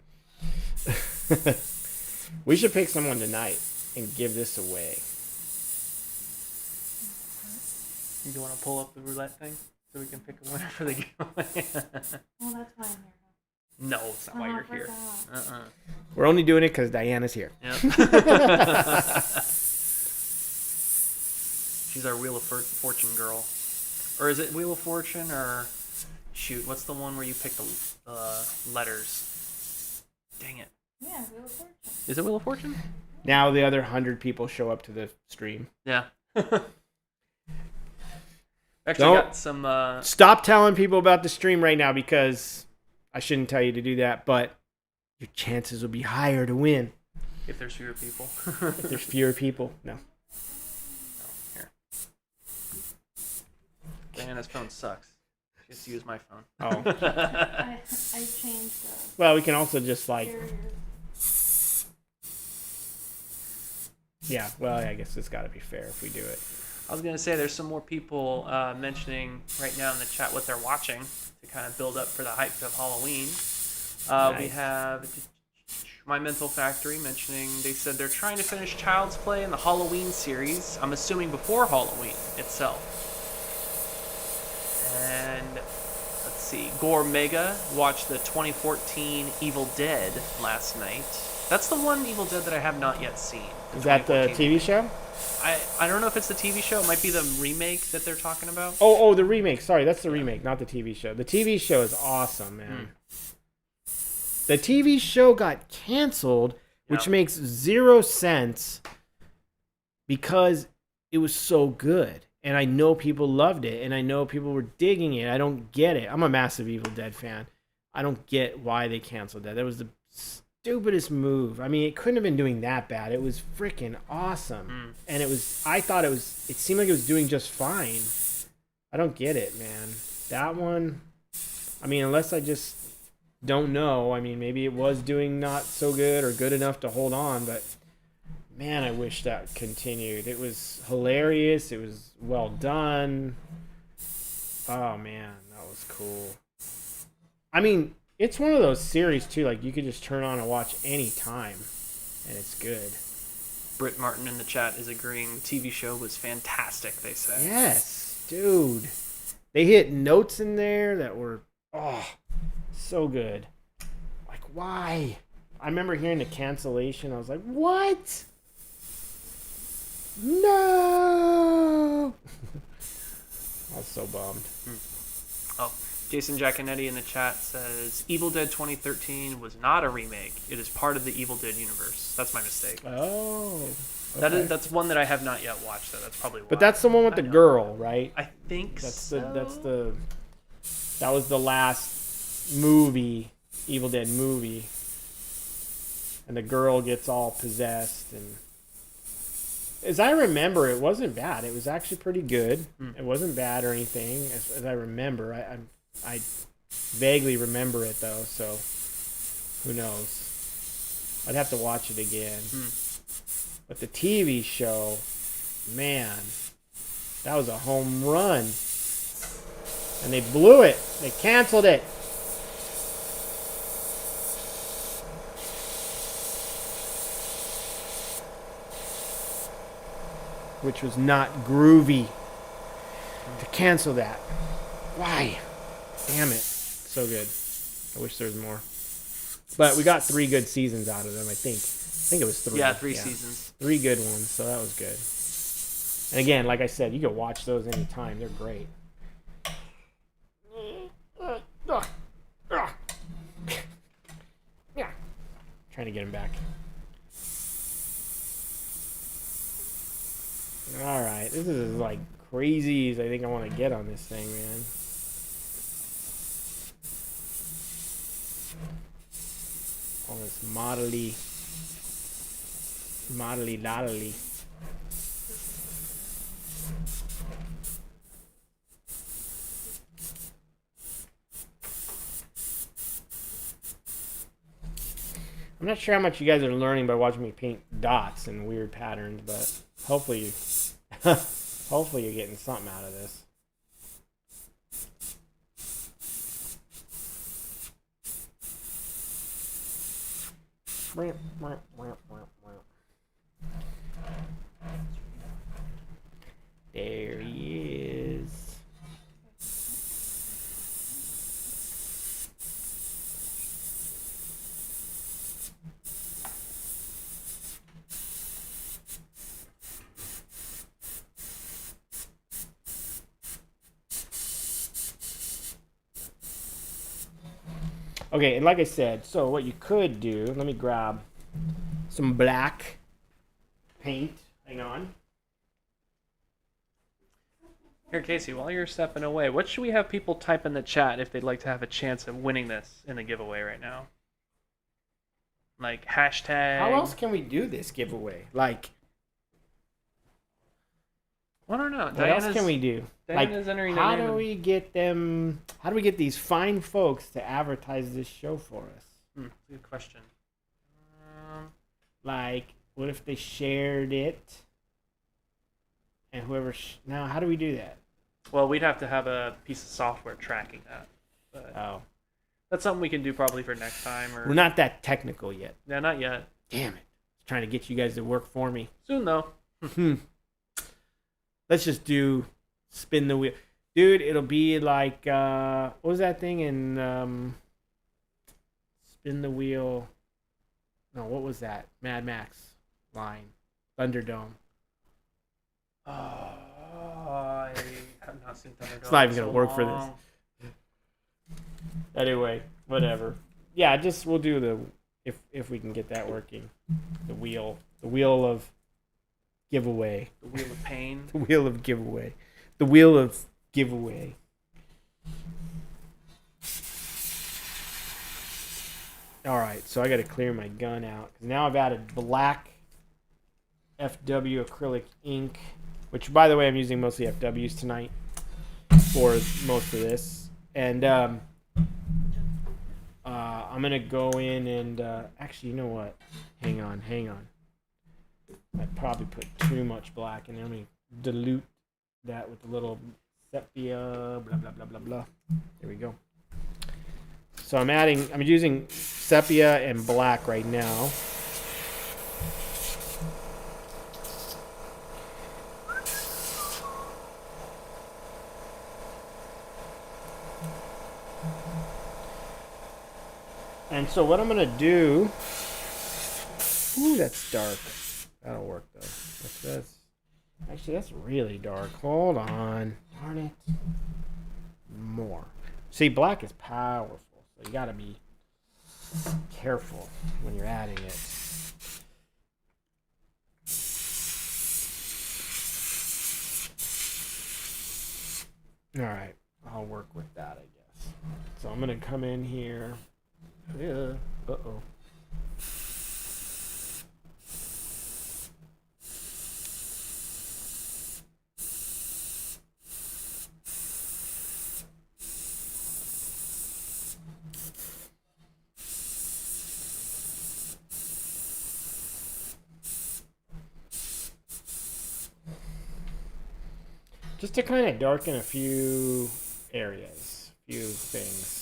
We should pick someone tonight and give this away. You want to pull up the roulette thing so we can pick a winner for the giveaway? Well, that's why I'm here. No, it's not why you're here. We're only doing it because Diana's here. Yep. She's our Wheel of Fortune girl. Or is it Wheel of Fortune or... Shoot, what's the one where you pick the letters? Dang it. Yeah, Wheel of Fortune. Is it Wheel of Fortune? Now the other 100 people show up to the stream. Yeah. Actually, got some... Stop telling people about the stream right now because I shouldn't tell you to do that, but your chances will be higher to win. If there's fewer people. If there's fewer people. No. Oh, here. Diana's phone sucks. She has to use my phone. Oh. I changed the... Well, we can also just like... Yeah, well, I guess it's got to be fair if we do it. I was going to say there's some more people mentioning right now in the chat what they're watching to kind of build up for the hype of Halloween. Nice. We have My Mental Factory mentioning they said they're trying to finish Child's Play in the Halloween series. I'm assuming before Halloween itself. And let's see, Gore Mega watched the 2014 Evil Dead last night. That's the one Evil Dead that I have not yet seen. Is that the TV show? I don't know if it's the TV show. It might be the remake that they're talking about. Oh, the remake. Sorry, that's the remake, not the TV show. The TV show is awesome, man. The TV show got canceled, which makes zero sense because it was so good. And I know people loved it, and I know people were digging it. I don't get it. I'm a massive Evil Dead fan. I don't get why they canceled that. That was the stupidest move. I mean, it couldn't have been doing that bad. It was freaking awesome. And it seemed like it was doing just fine. I don't get it, man. That one, I mean, unless I just don't know. I mean, maybe it was doing not so good or good enough to hold on, but man, I wish that continued. It was hilarious. It was well done. Oh, man, that was cool. I mean, it's one of those series, too, like you could just turn on and watch any time, and it's good. Britt Martin in the chat is agreeing. The TV show was fantastic, they say. Yes, dude. They hit notes in there that were, so good. Like, why? I remember hearing the cancellation. I was like, what? No! I was so bummed. Oh, Jason Giaconetti in the chat says, Evil Dead 2013 was not a remake. It is part of the Evil Dead universe. That's my mistake. Oh. Okay. That's one that I have not yet watched, though. That's probably why. But that's the one with the girl, right? I think so. That was the last movie, Evil Dead movie. And the girl gets all possessed, and as I remember, it wasn't bad. It was actually pretty good. It wasn't bad or anything, as I remember. I vaguely remember it, though, so who knows. I'd have to watch it again. But the TV show, man, that was a home run. And they blew it. They canceled it. Which was not groovy to cancel that. Why? Damn it. So good. I wish there was more. But we got 3 good seasons out of them, I think. I think it was 3. Yeah, 3 seasons. 3 good ones, so that was good. And again, like I said, you can watch those anytime. They're great. Trying to get him back. All right, this is like crazy as I think I want to get on this thing, man. All this modelly doddly. I'm not sure how much you guys are learning by watching me paint dots and weird patterns, but hopefully hopefully you're getting something out of this. There he is. Okay, and like I said, so what you could do, let me grab some black paint. Hang on. Here, Casey, while you're stepping away, what should we have people type in the chat if they'd like to have a chance of winning this in the giveaway right now? Like hashtag. How else can we do this giveaway? Like, I don't know. what else can we do? Diana's Like, entering how their name do we get them? How do we get these fine folks to advertise this show for us? Good question. Like, what if they shared it? And whoever... now, how do we do that? Well, we'd have to have a piece of software tracking that. But Oh. that's something we can do probably for next time. Or We're not that technical yet. Yeah, not yet. Damn it. I was trying to get you guys to work for me. Soon, though. Let's just do spin the wheel. Dude, it'll be like... what was that thing in... spin the wheel... No, what was that? Mad Max line. Thunderdome. Oh, I have not seen Thunderdome. It's not even going to work for this. Anyway, whatever. Yeah, just we'll do the... If we can get that working. The wheel. The wheel of giveaway. The Wheel of Pain. The wheel of giveaway. The wheel of giveaway. All right, so I got to clear my gun out. Now I've added black FW acrylic ink, which, by the way, I'm using mostly FWs tonight for most of this. And I'm going to go in and... actually, you know what? Hang on. I probably put too much black in there. Let me dilute that with a little sepia, blah, blah, blah, blah, blah. There we go. So I'm using sepia and black right now. And so what I'm going to do... Ooh, that's dark. That'll work, though. Actually, that's really dark. Hold on. Darn it. More. See, black is powerful, so you got to be careful when you're adding it. All right. I'll work with that, I guess. So I'm going to come in here. Yeah. Uh-oh. Just to kind of darken a few areas, a few things.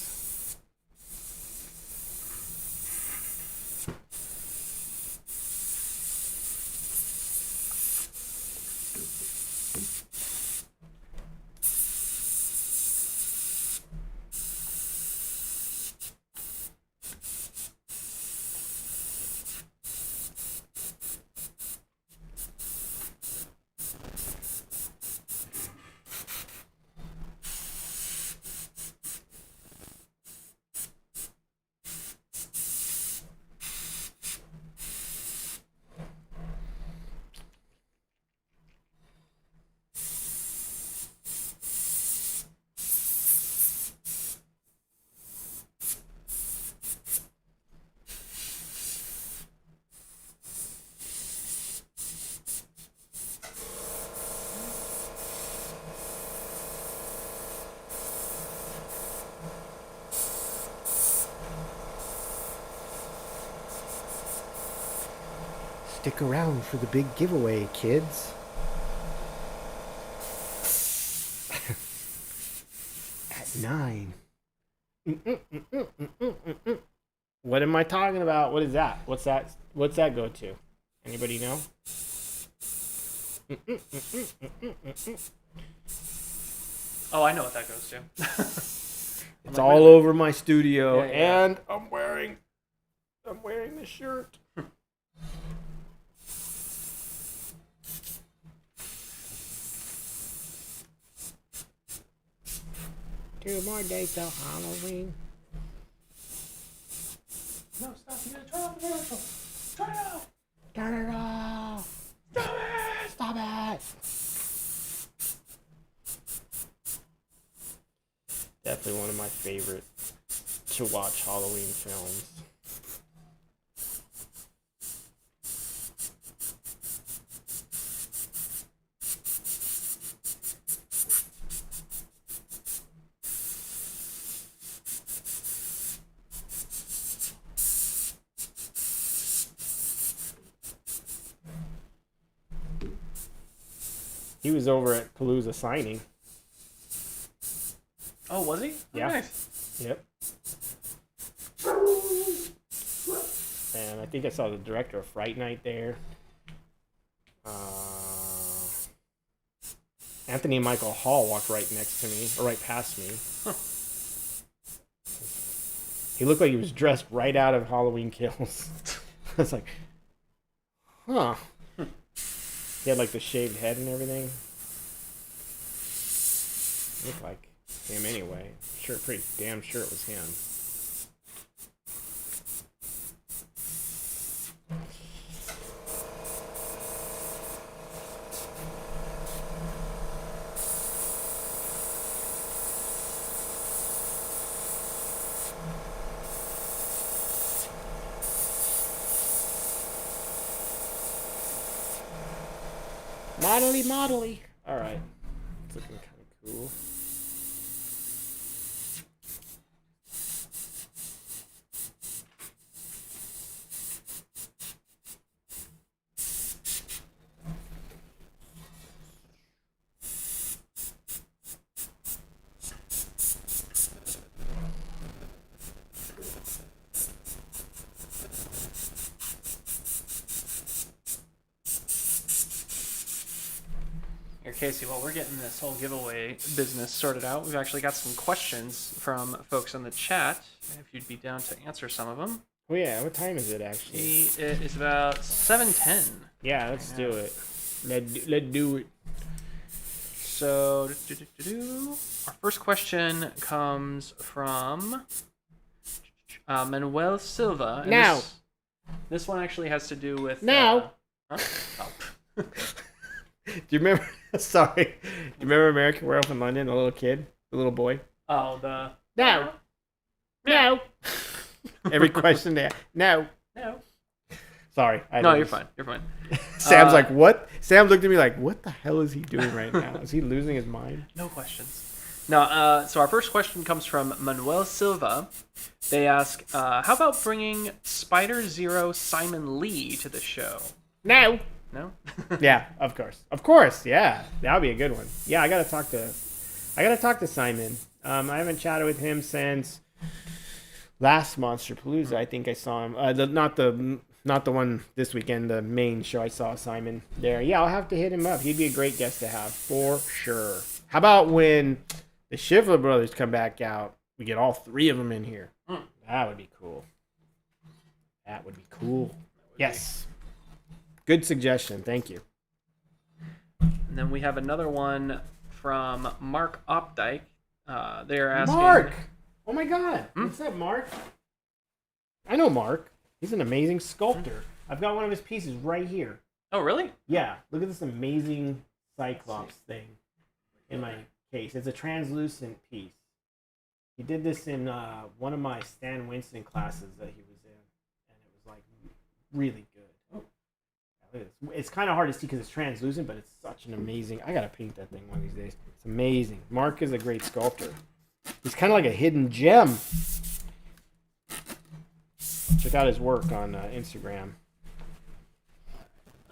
Stick around for the big giveaway, kids. At 9. What am I talking about? What is that? What's that? What's that go to? Anybody know? Oh, I know what that goes to. It's all over my studio, yeah. and I'm wearing the shirt. 2 more days till Halloween. No, stop. You gotta turn on the commercial. Turn it off. Turn it off. Stop it. Stop it. Definitely one of my favorite to watch Halloween films. He was over at Palooza signing. Oh, was he? Oh, Yeah. Nice. Yep. And I think I saw the director of Fright Night there. Anthony Michael Hall walked right next to me, or right past me. Huh. He looked like he was dressed right out of Halloween Kills. I was like, huh. He had like the shaved head and everything. Looked like him anyway. Sure, pretty damn sure it was him. Modelly. Alright. It's looking kind of cool. Here, Casey, while we're getting this whole giveaway business sorted out, we've actually got some questions from folks in the chat. If you'd be down to answer some of them. Oh yeah, what time is it actually? It is about 7:10. Yeah, let's do it. Let's do it. So, our first question comes from Manuel Silva. And Now. This one actually has to do with... Now. Huh? Oh. Do you remember? Sorry. Do you remember American Werewolf in London? The little kid, the little boy. Oh, the... No. No. Every question there. No. No. Sorry. No, you're fine. You're fine. Sam's like, what? Sam looked at me like, what the hell is he doing right now? Is he losing his mind? No questions. No, so our first question comes from Manuel Silva. They ask, how about bringing Spider Zero Simon Lee to the show? No. No? Yeah, of course. Of course, yeah. That would be a good one. Yeah, I gotta talk to Simon. I haven't chatted with him since last Monster Palooza. I think I saw him. Not the one this weekend, the main show. I saw Simon there. Yeah, I'll have to hit him up. He'd be a great guest to have for sure. How about when the Shivler brothers come back out, we get all 3 of them in here? That would be cool. That would be cool. Yes. Good suggestion. Thank you. And then we have another one from Mark Opdyke. They're asking... Mark! Oh my god. What's up, Mark? I know Mark. He's an amazing sculptor. I've got one of his pieces right here. Oh, really? Yeah. Look at this amazing Cyclops thing in my case. It's a translucent piece. He did this in one of my Stan Winston classes that he was in. And it was like really good. It's kind of hard to see because it's translucent, but it's such an amazing... I gotta paint that thing one of these days. It's amazing. Mark is a great sculptor. He's kind of like a hidden gem. Check out his work on Instagram.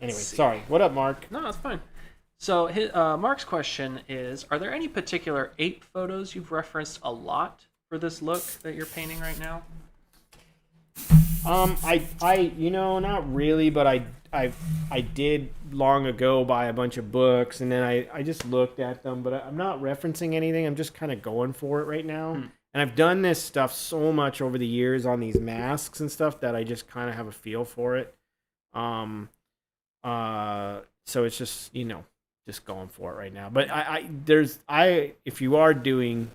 Anyway, see. sorry. What up, Mark? No, that's fine. So Mark's question is, are there any particular ape photos you've referenced a lot for this look that you're painting right now? Not really, but I did long ago buy a bunch of books, and then I just looked at them, but I'm not referencing anything. I'm just kind of going for it right now. And I've done this stuff so much over the years on these masks and stuff that I just kind of have a feel for it. So it's just, just going for it right now. But if you are doing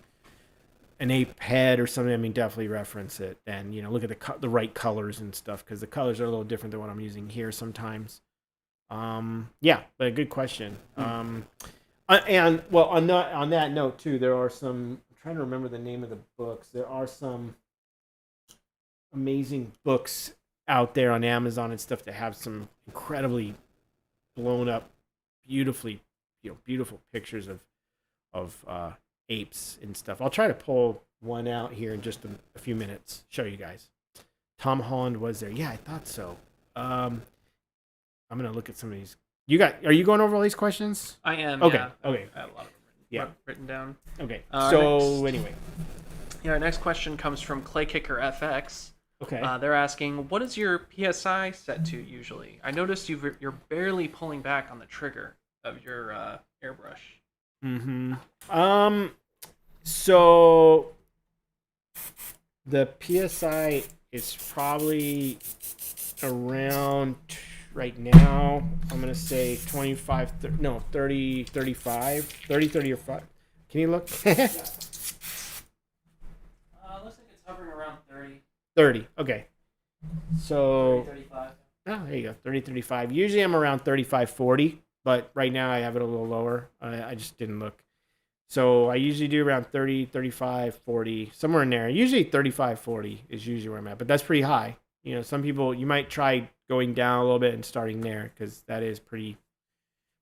an ape head or something, I mean, definitely reference it and, look at the right colors and stuff, because the colors are a little different than what I'm using here sometimes. Yeah, but a good question. And well, on that note too, there are some, I'm trying to remember the name of the books. There are some amazing books out there on Amazon and stuff that have some incredibly blown up, beautiful pictures of apes and stuff. I'll try to pull one out here in just a few minutes, show you guys. Tom Holland was there. Yeah, I thought so. I'm gonna look at some of these. Are you going over all these questions? I am. Okay. Yeah. Okay. I have a lot of them written down. Okay. Anyway. Yeah, our next question comes from Claykicker FX. Okay. They're asking, what is your PSI set to usually? I noticed you're barely pulling back on the trigger of your airbrush. So the PSI is probably around right now, I'm going to say 25, 30, 35, 30, 30 or 5. Can you look? Looks like it's hovering around 30. 30, okay. So, 30, 35. Oh, there you go, 30, 35. Usually I'm around 35, 40, but right now I have it a little lower. I just didn't look. So I usually do around 30, 35, 40, somewhere in there. Usually 35, 40 is usually where I'm at, but that's pretty high. Some people, you might try going down a little bit and starting there, because that is pretty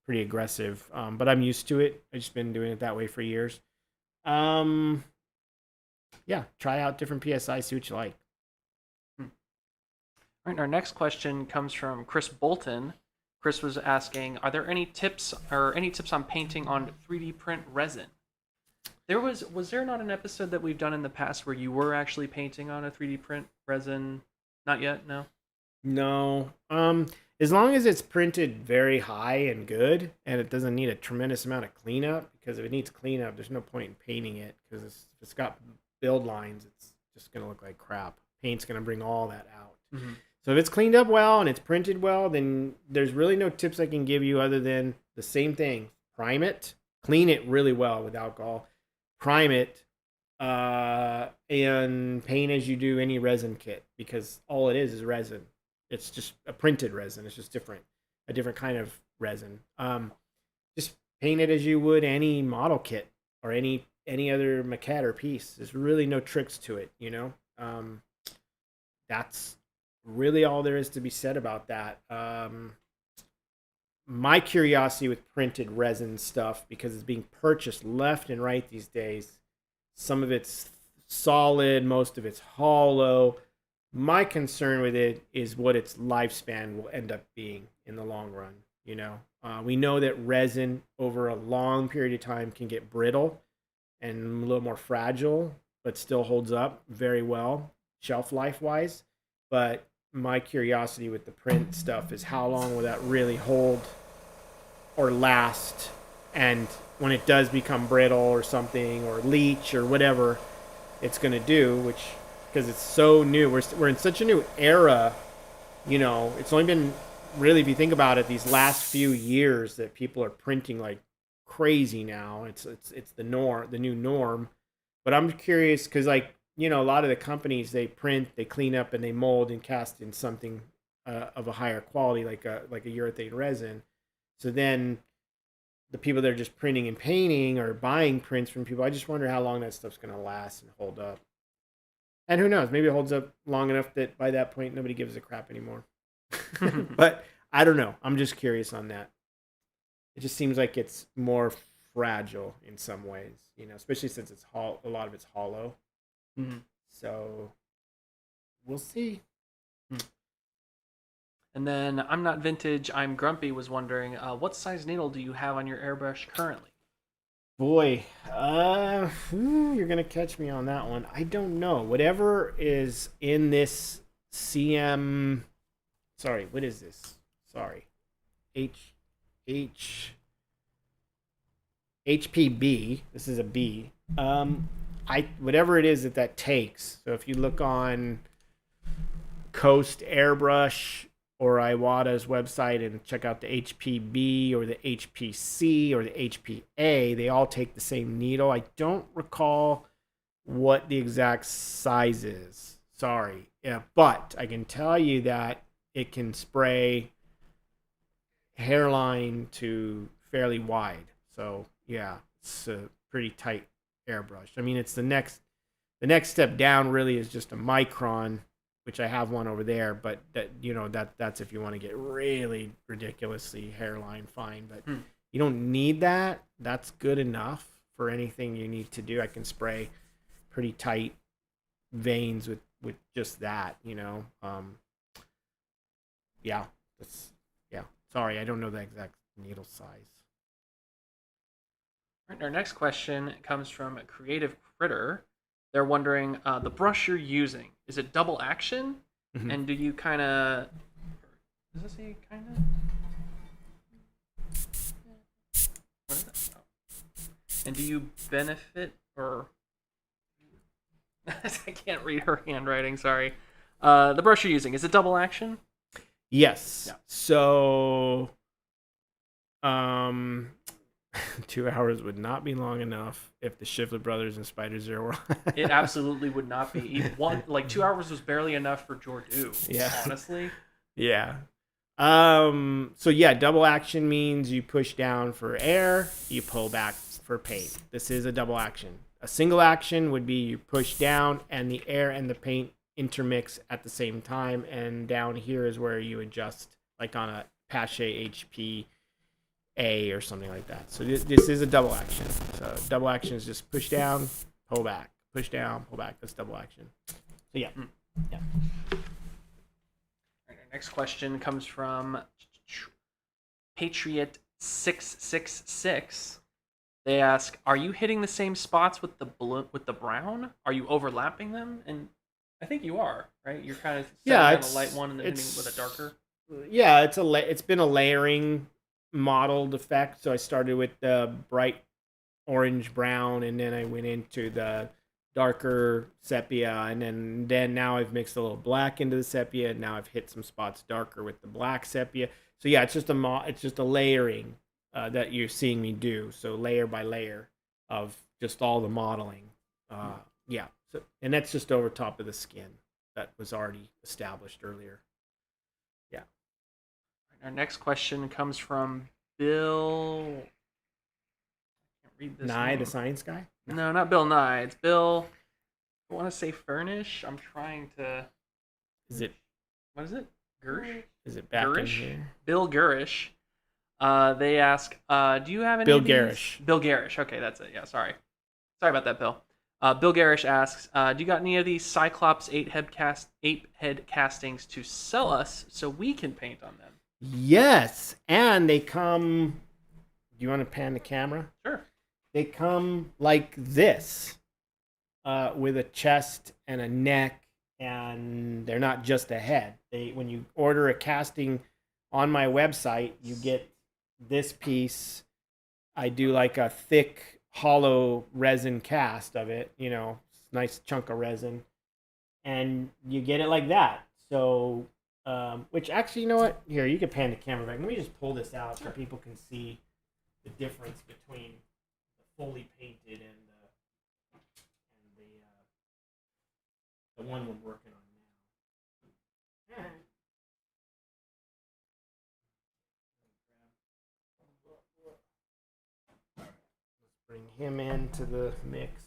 aggressive. But I'm used to it. I've just been doing it that way for years. Yeah, try out different PSI, see what you like. All right, our next question comes from Chris Bolton. Chris was asking, are there any tips on painting on 3D print resin? Was there not an episode that we've done in the past where you were actually painting on a 3D print resin? Not yet, no? No. As long as it's printed very high and good, and it doesn't need a tremendous amount of cleanup, because if it needs cleanup, there's no point in painting it, because if it's got build lines, it's just going to look like crap. Paint's going to bring all that out. Mm-hmm. So if it's cleaned up well and it's printed well, then there's really no tips I can give you other than the same thing. Prime it, clean it really well with alcohol, prime it, and paint as you do any resin kit, because all it is resin. It's just a printed resin. It's just a different kind of resin. Just paint it as you would any model kit or any other maquette or piece. There's really no tricks to it, That's really all there is to be said about that. My curiosity with printed resin stuff, because it's being purchased left and right these days, some of it's solid, most of it's hollow. My concern with it is what its lifespan will end up being in the long run. We know that resin over a long period of time can get brittle and a little more fragile, but still holds up very well shelf life wise. But my curiosity with the print stuff is how long will that really hold or last, and when it does become brittle or something, or leach or whatever it's going to do, which, because it's so new, we're in such a new era, it's only been really, if you think about it, these last few years that people are printing like crazy now. It's the new norm. But I'm curious, because a lot of the companies, they print, they clean up, and they mold and cast in something of a higher quality, like a urethane resin. So then the people that are just printing and painting or buying prints from people, I just wonder how long that stuff's going to last and hold up. And who knows? Maybe it holds up long enough that by that point nobody gives a crap anymore. But I don't know. I'm just curious on that. It just seems like it's more fragile in some ways, especially since it's a lot of it's hollow. Mm-hmm. So we'll see. And then I'm not vintage, I'm grumpy was wondering, what size needle do you have on your airbrush currently? Boy, you're gonna catch me on that one. I don't know. Whatever is in this CM. Sorry, what is this? Sorry, H HPB. This is a B. Whatever it is that takes. So if you look on Coast Airbrush or Iwata's website and check out the HPB or the HPC or the HPA, they all take the same needle. I don't recall what the exact size is. Sorry. Yeah, but I can tell you that it can spray hairline to fairly wide. So yeah, it's a pretty tight airbrush. I mean, it's the next step down really is just a micron, which I have one over there, but that's if you want to get really ridiculously hairline fine, but you don't need that. That's good enough for anything you need to do. I can spray pretty tight veins with just that, yeah, sorry, I don't know the exact needle size. All right, our next question comes from a Creative Critter. They're wondering, the brush you're using, is it double action? Mm-hmm. And do you kind of... Does this say kind of? What is that? Oh. And do you benefit, or... I can't read her handwriting, sorry. The brush you're using, is it double action? Yes. Yeah. So... 2 hours would not be long enough if the Shiflett Brothers and Spider Zero were on. It absolutely would not be. 2 hours was barely enough for Jordu. Yeah. Honestly. Yeah. So yeah, double action means you push down for air, you pull back for paint. This is a double action. A single action would be you push down and the air and the paint intermix at the same time, and down here is where you adjust, like on a Pache HP A or something like that. So this is a double action. So double action is just push down, pull back, push down, pull back. That's double action. So yeah. Yeah. All right, our next question comes from Patriot 666. They ask, "Are you hitting the same spots with the blue, with the brown? Are you overlapping them?" And I think you are, right? You're kind of setting on a light one and then hitting with a darker. Yeah, it's been a layering mottled effect. So I started with the bright orange brown, and then I went into the darker sepia, and then now I've mixed a little black into the sepia, and now I've hit some spots darker with the black sepia. So yeah, it's just a layering that you're seeing me do. So layer by layer of just all the modeling. Yeah. So, and that's just over top of the skin that was already established earlier. Yeah. Our next question comes from Bill. I can't read this. Nye, name. the science guy? No, not Bill Nye. It's Bill. I want to say Furnish. I'm trying to. Is it? What is it? Gersh? Is it back in Gurish? here? Bill Gurish. They ask, do you have any Bill of these? Garish. Bill Garish. Okay, that's it. Yeah, sorry about that, Bill. Bill Garish asks, do you got any of these Cyclops 8-head castings to sell us so we can paint on them? Yes, and they come. Do you want to pan the camera? Sure. They come like this, with a chest and a neck, and they're not just a head. When you order a casting on my website, you get this piece. I do like a thick, hollow resin cast of it, nice chunk of resin, and you get it like that. So, which actually, you know what? Here, you can pan the camera back. Let me just pull this out so people can see the difference between the fully painted and the one we're working on now. Let's bring him into the mix.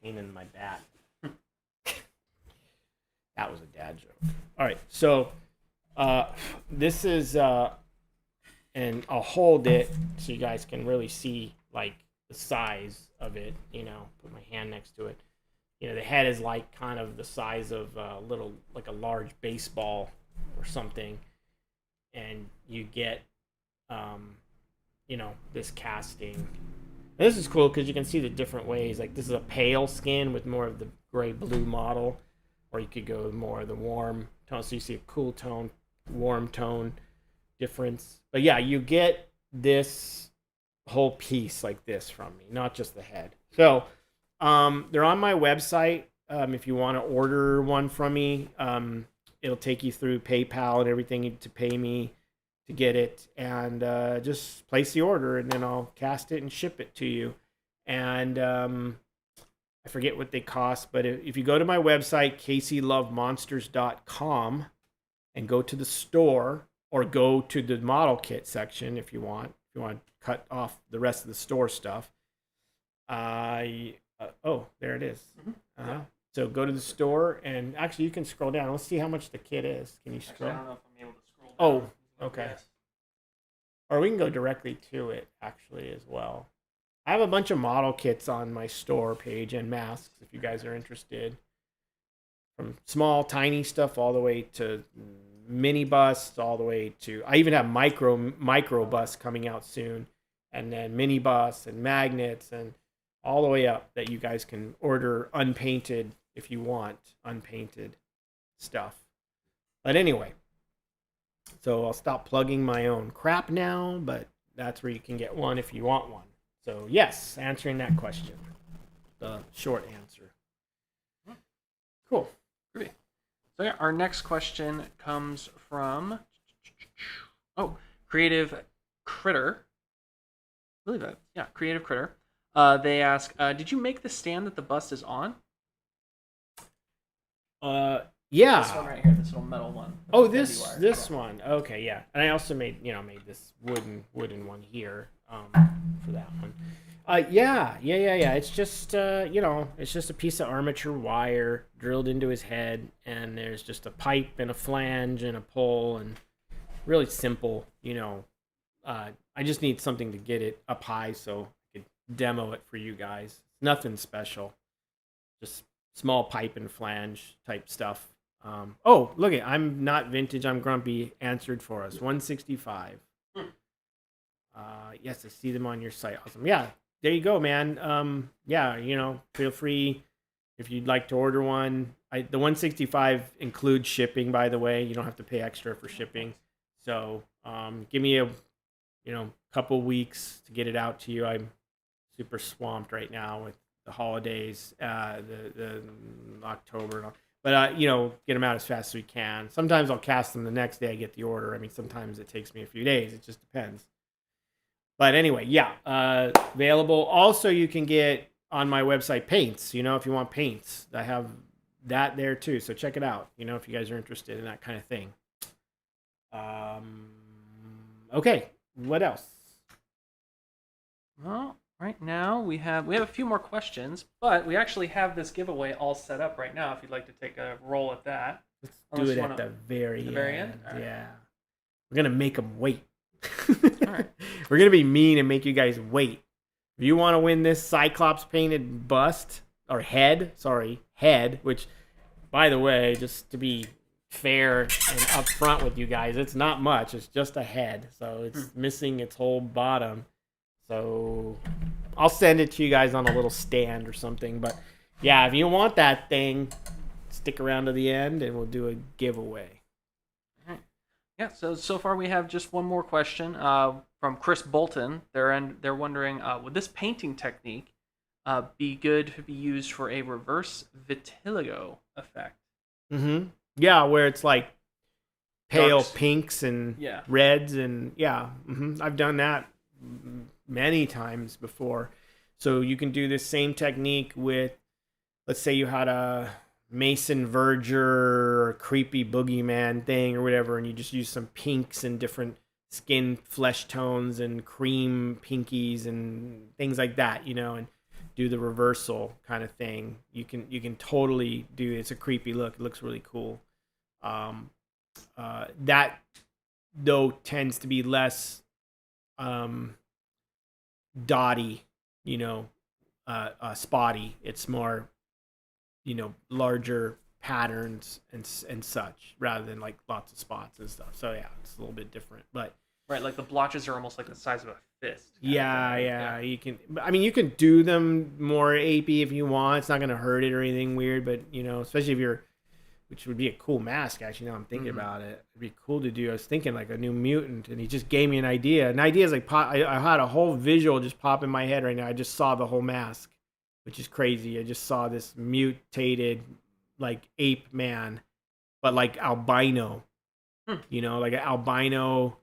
Pain in my back. That was a dad joke. All right, so this is and I'll hold it so you guys can really see like the size of it. You know, put my hand next to it. You know, the head is like kind of the size of a little, like a large baseball or something, and you get, you know, this casting. And this is cool because you can see the different ways. Like this is a pale skin with more of the gray blue model, or you could go more of the warm tone. So you see a cool tone, warm tone difference. But yeah, you get this whole piece like this from me, not just the head. So they're on my website. If you want to order one from me, it'll take you through PayPal and everything to pay me to get it, and just place the order, and then I'll cast it and ship it to you. And I forget what they cost, but if you go to my website, caseylovemonsters.com, and go to the store, or go to the model kit section if you want to cut off the rest of the store stuff. Oh, there it is. Yeah. So go to the store, and actually you can scroll down. Let's see how much the kit is. Can you scroll? Actually, I don't know if I'm able to scroll down. Oh, okay. Yes. Or we can go directly to it, actually, as well. I have a bunch of model kits on my store page and masks, if you guys are interested. From small, tiny stuff all the way to mini busts, all the way to... I even have micro busts coming out soon. And then mini busts and magnets and all the way up that you guys can order unpainted if you want unpainted stuff. But anyway... So I'll stop plugging my own crap now, but that's where you can get one if you want one. So yes, answering that question. The short answer. Cool. Great. So yeah, our next question comes from Creative Critter. I believe that. Yeah, Creative Critter. They ask, did you make the stand that the bust is on? Yeah. This one right here, this little metal one. Oh, this one. Okay, yeah. And I also made this wooden one here for that one. Yeah. It's just it's just a piece of armature wire drilled into his head, and there's just a pipe and a flange and a pole, and really simple, I just need something to get it up high so I could demo it for you guys. Nothing special. Just small pipe and flange type stuff. Oh, look it. I'm not vintage. I'm grumpy. Answered for us. 165. Yes, I see them on your site. Awesome. Yeah, there you go, man. Yeah, feel free if you'd like to order one. The 165 includes shipping, by the way. You don't have to pay extra for shipping. So give me a couple weeks to get it out to you. I'm super swamped right now with the holidays, the October and all. But, get them out as fast as we can. Sometimes I'll cast them the next day I get the order. I mean, sometimes it takes me a few days. It just depends. But anyway, yeah, available. Also, you can get on my website paints, if you want paints. I have that there too. So check it out, if you guys are interested in that kind of thing. Okay, what else? Well, right now we have a few more questions, but we actually have this giveaway all set up right now. If you'd like to take a roll at that, let's do it at the very end. Right. Yeah, we're gonna make them wait. All right. We're gonna be mean and make you guys wait. If you want to win this Cyclops painted bust or head, which, by the way, just to be fair and upfront with you guys, it's not much. It's just a head, so it's missing its whole bottom. So I'll send it to you guys on a little stand or something. But yeah, if you want that thing, stick around to the end and we'll do a giveaway. All right. Yeah, so far we have just one more question from Chris Bolton. They're wondering, would this painting technique be good to be used for a reverse vitiligo effect? Mm-hmm. Yeah, where it's like pale Darks. pinks and reds and I've done that many times before. So you can do this same technique with, let's say you had a Mason Verger or creepy boogeyman thing or whatever, and you just use some pinks and different skin flesh tones and cream pinkies and things like that, and do the reversal kind of thing. You can totally do it. It's a creepy look. It looks really cool. That though tends to be less dotty, spotty. It's more, larger patterns and such rather than like lots of spots and stuff. So yeah, it's a little bit different, but Right, like the blotches are almost like the size of a fist. yeah. You can, you can do them more apey if you want. It's not going to hurt it or anything weird, but especially if you're, which would be a cool mask actually. Now I'm thinking about it. It'd be cool to do. I was thinking like a new mutant, and he just gave me an idea. An idea is like I had a whole visual just pop in my head right now. I just saw the whole mask, which is crazy. I just saw this mutated like ape man, but like albino. Like an albino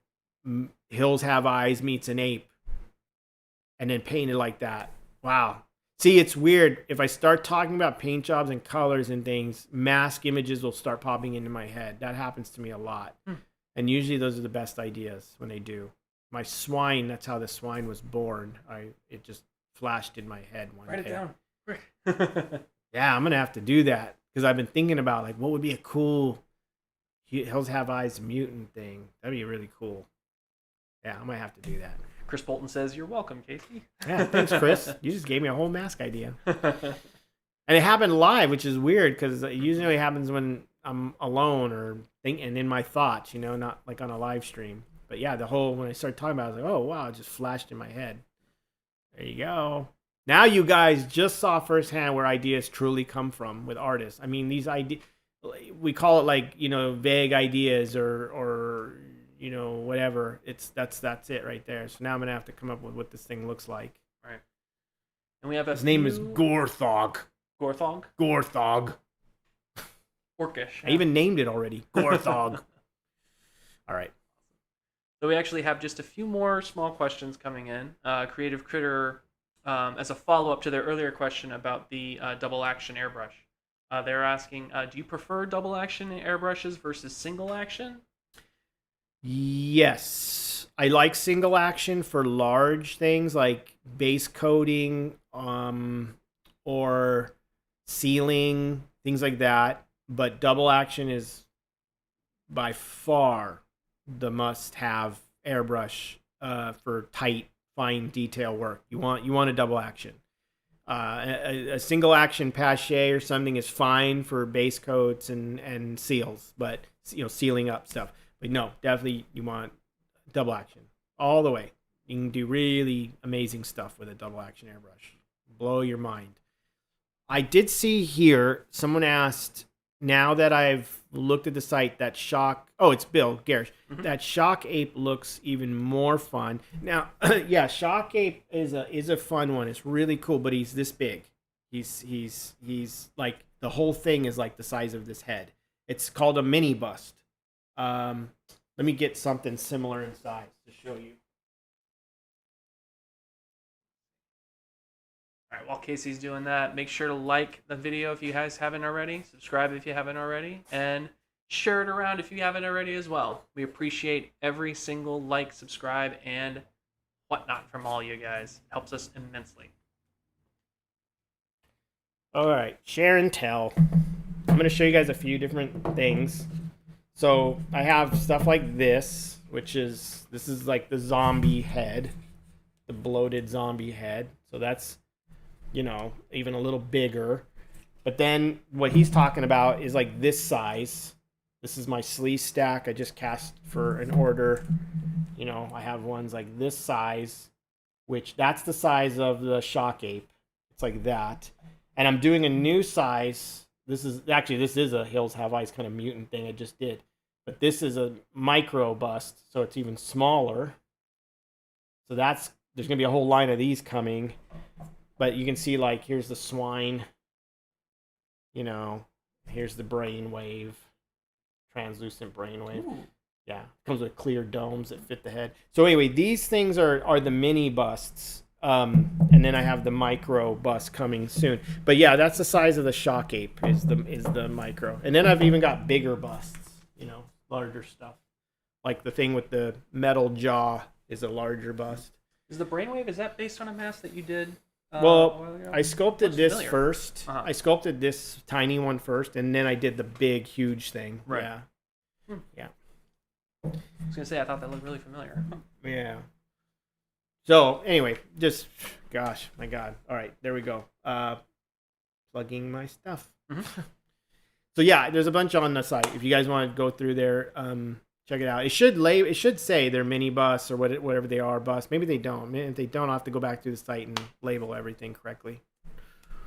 Hills Have Eyes meets an ape, and then painted like that. Wow. See, it's weird. If I start talking about paint jobs and colors and things, mask images will start popping into my head. That happens to me a lot. And usually those are the best ideas when they do. My swine, that's how the swine was born. It just flashed in my head one day. Write it down. Quick. Yeah, I'm going to have to do that because I've been thinking about like what would be a cool Hills Have Eyes mutant thing. That'd be really cool. Yeah, I might have to do that. Chris Bolton says, "You're welcome, Casey." Yeah, thanks, Chris. You just gave me a whole mask idea. And it happened live, which is weird because it usually happens when I'm alone or thinking in my thoughts, not like on a live stream. But yeah, when I started talking about it, I was like, oh, wow, it just flashed in my head. There you go. Now you guys just saw firsthand where ideas truly come from with artists. I mean, these ideas, we call it like, vague ideas or whatever. That's it right there. So now I'm gonna have to come up with what this thing looks like. Right. And we have his name is Gorthog. Gorthog? Gorthog. Orcish. I even named it already. Gorthog. All right. So we actually have just a few more small questions coming in. Creative Critter, as a follow-up to their earlier question about the double action airbrush. They're asking, do you prefer double action airbrushes versus single action? Yes, I like single action for large things like base coating, or sealing, things like that. But double action is by far the must-have airbrush for tight, fine detail work. You want a double action. A single action pache or something is fine for base coats and seals, but sealing up stuff. But no, definitely you want double action all the way. You can do really amazing stuff with a double action airbrush. Blow your mind. I did see here, someone asked, now that I've looked at the site, that it's Bill Garish, that Shock Ape looks even more fun. Now, yeah, Shock Ape is a fun one. It's really cool, but he's this big. He's like, the whole thing is like the size of this head. It's called a mini bust. Let me get something similar in size to show you. All right, while Casey's doing that, make sure to like the video if you guys haven't already, subscribe if you haven't already, and share it around if you haven't already as well. We appreciate every single like, subscribe, and whatnot from all you guys. It helps us immensely. All right, share and tell. I'm going to show you guys a few different things. So I have stuff like this, this is like the zombie head, the bloated zombie head. So that's, even a little bigger. But then what he's talking about is like this size. This is my sleeve stack. I just cast for an order. I have ones like this size, which that's the size of the Shock Ape. It's like that. And I'm doing a new size. This is a Hills Have Eyes kind of mutant thing I just did. But this is a micro bust, so it's even smaller. So there's going to be a whole line of these coming. But you can see, like, here's the swine. Here's the brainwave. Translucent brainwave. Ooh. Yeah, comes with clear domes that fit the head. So anyway, these things are the mini busts. And then I have the micro bust coming soon. But yeah, that's the size of the Shock Ape is the micro. And then I've even got bigger busts, larger stuff. Like the thing with the metal jaw is a larger bust. Is the brainwave, is that based on a mask that you did? I sculpted this familiar. first. Uh-huh. I sculpted this tiny one first, and then I did the big, huge thing. Right. Yeah. Yeah. I was going to say, I thought that looked really familiar. Yeah. So anyway, just gosh, my God. All right, there we go. Plugging my stuff. So yeah, there's a bunch on the site. If you guys want to go through there, check it out. It should say they're mini bus or whatever they are bus. Maybe they don't. If they don't, I'll have to go back to the site and label everything correctly.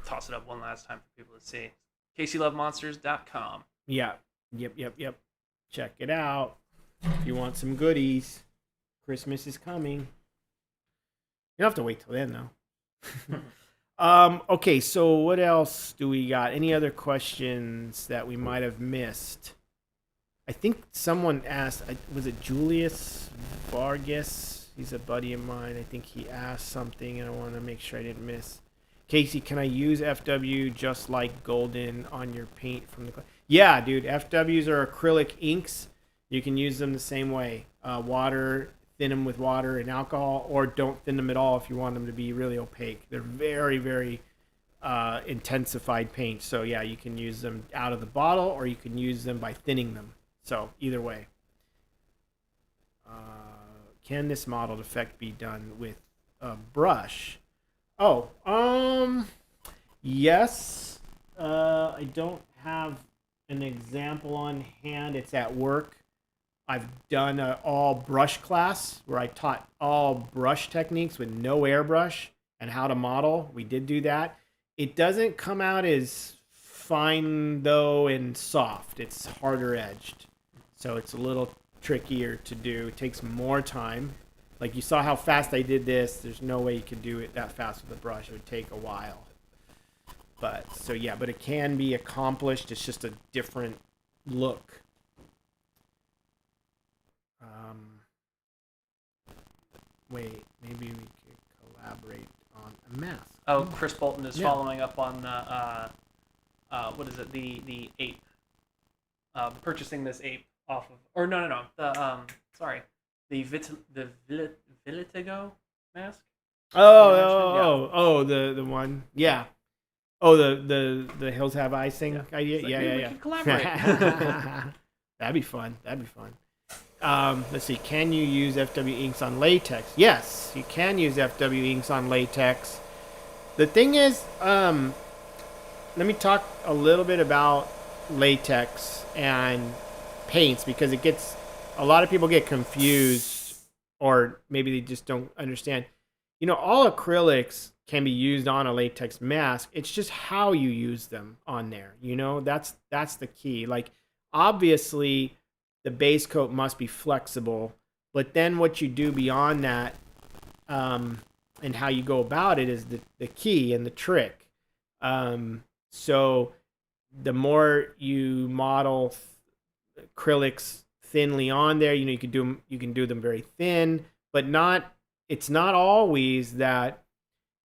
Toss it up one last time for people to see. caseylovemonsters.com. Yeah. Yep. Check it out. If you want some goodies, Christmas is coming. You don't have to wait till then, though. Okay, so what else do we got? Any other questions that we might have missed? I think someone asked, was it Julius Vargas? He's a buddy of mine. I think he asked something, and I want to make sure I didn't miss. Casey, can I use FW just like Golden on your paint from the... Yeah, dude, FWs are acrylic inks. You can use them the same way. Water, thin them with water and alcohol, or don't thin them at all if you want them to be really opaque. They're very, very intensified paint. So yeah, you can use them out of the bottle, or you can use them by thinning them. So either way. Can this mottled effect be done with a brush? Oh, yes. I don't have an example on hand. It's at work. I've done an all brush class where I taught all brush techniques with no airbrush and how to model. We did do that. It doesn't come out as fine though and soft. It's harder edged. So it's a little trickier to do. It takes more time. Like you saw how fast I did this. There's no way you could do it that fast with a brush. It would take a while. But so yeah, but it can be accomplished. It's just a different look. Wait, maybe we could collaborate on a mask. Oh, Chris Bolton is following up on the what is it? The ape. Purchasing this ape off of, or no. The Vitiligo mask. Oh, the one, yeah. Oh, the Hills Have Eyes thing idea. Like, yeah. We can collaborate. That'd be fun. Let's see. Can you use FW inks on latex? Yes, you can use FW inks on latex. The thing is, let me talk a little bit about latex and paints, because it gets, a lot of people get confused, or maybe they just don't understand. You know, all acrylics can be used on a latex mask. It's just how you use them on there. You know, that's the key. Like, obviously, the base coat must be flexible, but then what you do beyond that, and how you go about it is the key and the trick. So the more you model acrylics thinly on there, you know, you can do them very thin, but it's not always that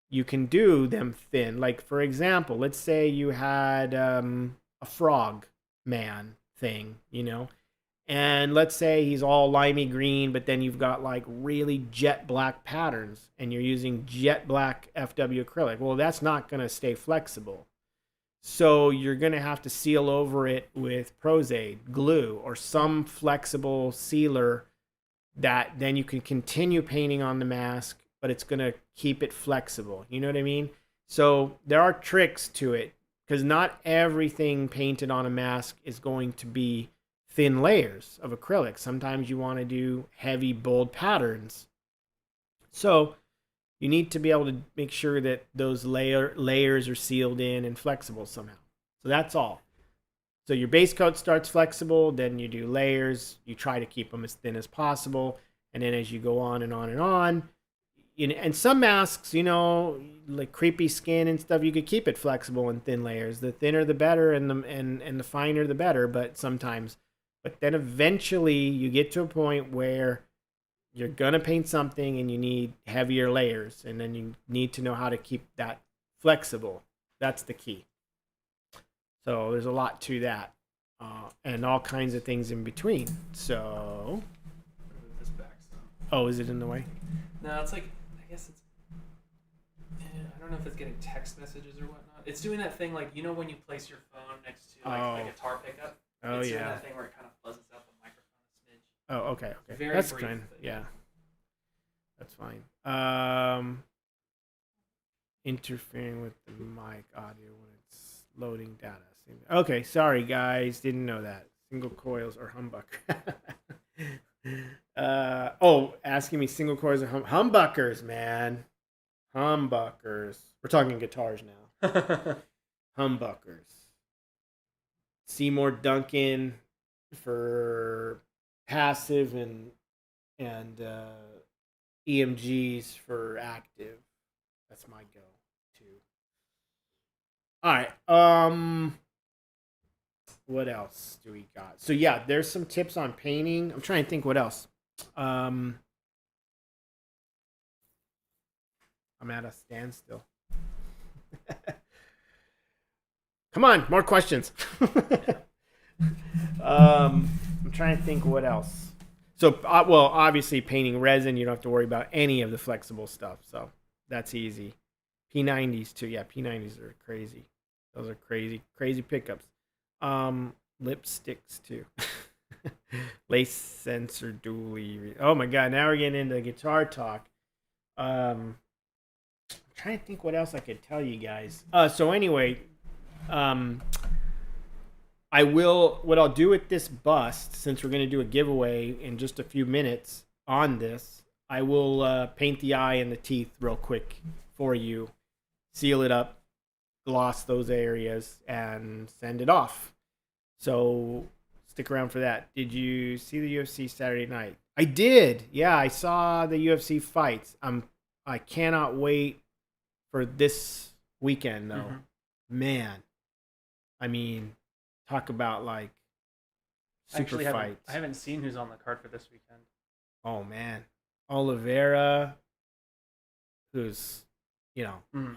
you can do them thin. Like, for example, let's say you had a frog man thing, you know, and let's say he's all limey green, but then you've got like really jet black patterns and you're using jet black FW acrylic. Well, that's not going to stay flexible. So you're going to have to seal over it with Pros-Aid, glue, or some flexible sealer that then you can continue painting on the mask, but it's going to keep it flexible. You know what I mean? So there are tricks to it, because not everything painted on a mask is going to be thin layers of acrylic. Sometimes you want to do heavy, bold patterns. So you need to be able to make sure that those layers are sealed in and flexible somehow. So that's all. So your base coat starts flexible, then you do layers. You try to keep them as thin as possible. And then as you go on and on and on, you know, and some masks, you know, like creepy skin and stuff, you could keep it flexible in thin layers. The thinner the better, and the finer the better, but sometimes. But then eventually you get to a point where you're going to paint something and you need heavier layers, and then you need to know how to keep that flexible. That's the key. So there's a lot to that, and all kinds of things in between. So, oh, is it in the way? No, it's like, I guess it's, I don't know if it's getting text messages or whatnot. It's doing that thing, like, you know, when you place your phone next to like a guitar pickup. Oh, it's yeah. doing that thing where it kind of fuzzes out the microphone a smidge. Oh, okay. Very That's brief, kind. but Yeah. That's fine. Interfering with the mic audio when it's loading data. Okay, sorry guys, didn't know that. Single coils or humbucker. Asking me single coils or humbuckers, man. Humbuckers. We're talking guitars now. Humbuckers. Seymour Duncan for passive and EMGs for active. That's my go-to. All right. What else do we got? So yeah, there's some tips on painting. I'm trying to think what else. I'm at a standstill. Come on, more questions. I'm trying to think what else. So, well, obviously painting resin, you don't have to worry about any of the flexible stuff. So that's easy. P90s too. Yeah, P90s are crazy. Those are crazy, crazy pickups. Lipsticks too. Lace sensor dually. Oh my God, now we're getting into guitar talk. I'm trying to think what else I could tell you guys. So anyway, what I'll do with this bust, since we're going to do a giveaway in just a few minutes on this, I will paint the eye and the teeth real quick for you, seal it up, gloss those areas, and send it off. So stick around for that. Did you see the UFC Saturday night? I did. Yeah, I saw the UFC fights. I cannot wait for this weekend, though. Mm-hmm. Man, I mean, talk about like super fights. I haven't seen who's on the card for this weekend. Oh man, Oliveira, who's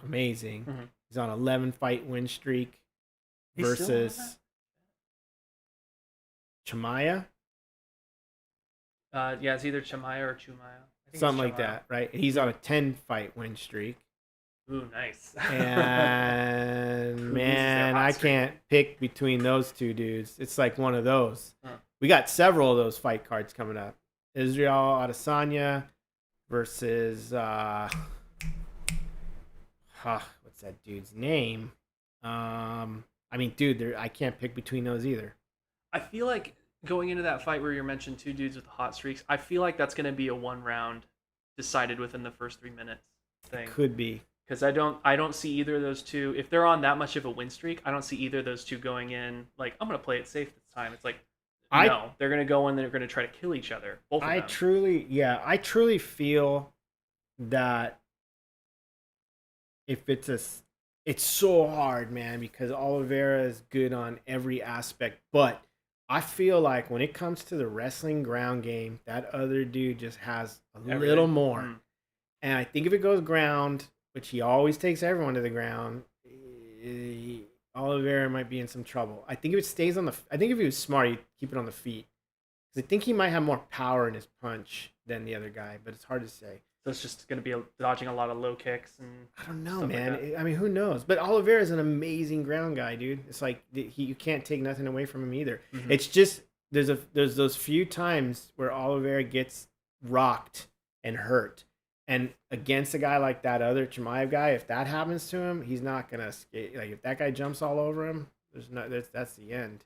amazing. Mm-hmm. He's on 11-fight win streak versus Chimaev. Yeah, it's either Chimaev or Chumaya. Something like that, right? He's on a 10-fight win streak. Ooh, nice. And man, I can't pick between those two dudes. It's like one of those. Huh. We got several of those fight cards coming up. Israel Adesanya versus what's that dude's name? I mean, dude, I can't pick between those either. I feel like going into that fight where you mentioned two dudes with hot streaks, I feel like that's going to be a one round decided within the first 3 minutes thing. Could be. Because I don't see either of those two. If they're on that much of a win streak, I don't see either of those two going in like, I'm going to play it safe this time. It's like, no, they're going to go in, they're going to try to kill each other. Both of them. I truly feel that if it's so hard, man, because Oliveira is good on every aspect, but I feel like when it comes to the wrestling ground game, that other dude just has a little more. Mm. And I think if it goes ground, which he always takes everyone to the ground, Oliveira might be in some trouble. I think if it stays on I think if he was smart, he'd keep it on the feet. Because I think he might have more power in his punch than the other guy, but it's hard to say. So it's just going to be dodging a lot of low kicks and I don't know, man. Like I mean, who knows? But Oliveira is an amazing ground guy, dude. It's like you can't take nothing away from him either. Mm-hmm. It's just there's those few times where Oliveira gets rocked and hurt. And against a guy like that other Chimaev guy, if that happens to him, he's not gonna escape. Like if that guy jumps all over him, that's the end.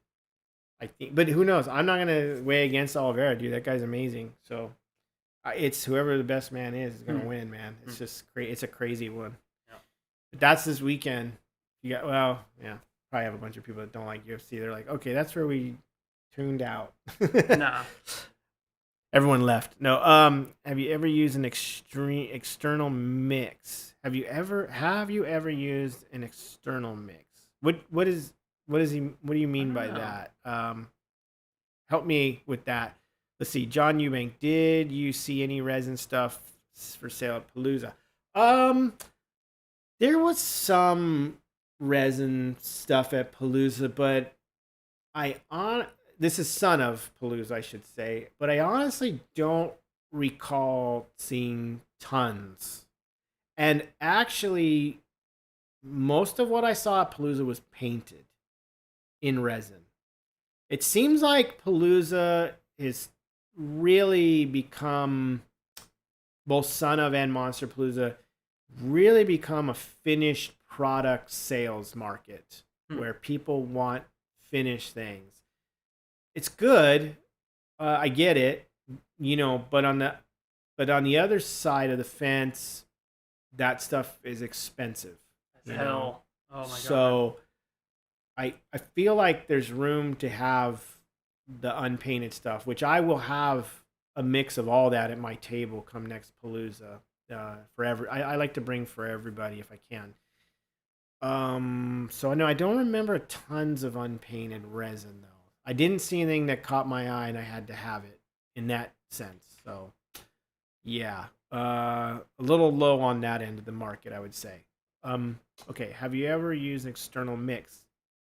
I think, but who knows? I'm not gonna weigh against Oliveira, dude. That guy's amazing. So it's whoever the best man is gonna win, man. It's just it's a crazy one. Yeah. But that's this weekend. You got probably have a bunch of people that don't like UFC. They're like, okay, that's where we tuned out. Nah. Everyone left. No. Have you ever used an external mix? Have you ever used an external mix? What do you mean by that? Help me with that. Let's see. John Eubank, did you see any resin stuff for sale at Palooza? There was some resin stuff at Palooza, but this is son of Palooza, I should say, but I honestly don't recall seeing tons. And actually, most of what I saw at Palooza was painted in resin. It seems like Palooza has really become both Son of and Monsterpalooza really become a finished product sales market where people want finished things. It's good. I get it, but on the other side of the fence, that stuff is expensive. Hell. Oh my god. So I feel like there's room to have the unpainted stuff, which I will have a mix of all that at my table come next Palooza. I like to bring for everybody if I can. So no, I don't remember tons of unpainted resin though. I didn't see anything that caught my eye, and I had to have it in that sense. So yeah, a little low on that end of the market, I would say. Okay, have you ever used an external mix?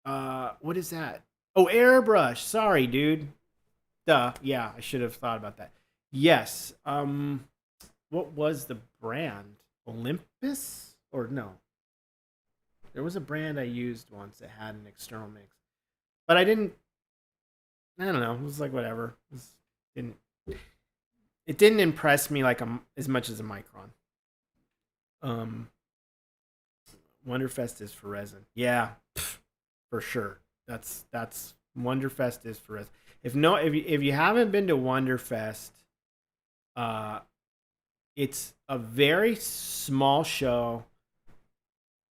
What is that? Oh, Airbrush. Sorry, dude. Duh. Yeah, I should have thought about that. Yes. What was the brand? Olympus? Or no? There was a brand I used once that had an external mix. But I don't know. It was like whatever. It didn't impress me like as much as a Micron. Wonderfest is for resin. Yeah, for sure. That's Wonderfest is for resin. If you haven't been to Wonderfest, it's a very small show,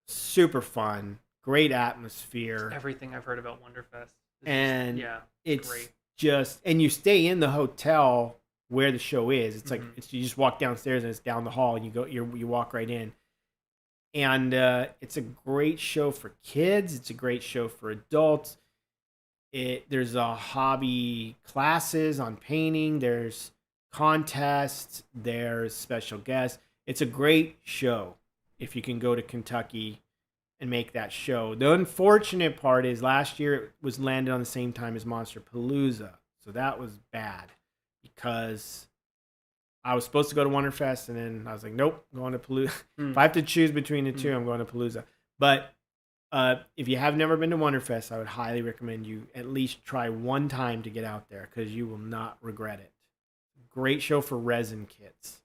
super fun, great atmosphere. Everything I've heard about Wonderfest. And it's great. And you stay in the hotel where the show is. It's like you just walk downstairs and it's down the hall, and you walk right in. And it's a great show for kids. It's a great show for adults. There's a hobby classes on painting. There's contests. There's special guests. It's a great show if you can go to Kentucky and make that show. The unfortunate part is last year it was landed on the same time as Monsterpalooza. So that was bad because I was supposed to go to Wonderfest, and then I was like, nope, I'm going to Palooza. If I have to choose between the two, I'm going to Palooza. But if you have never been to Wonderfest, I would highly recommend you at least try one time to get out there because you will not regret it. Great show for resin kits.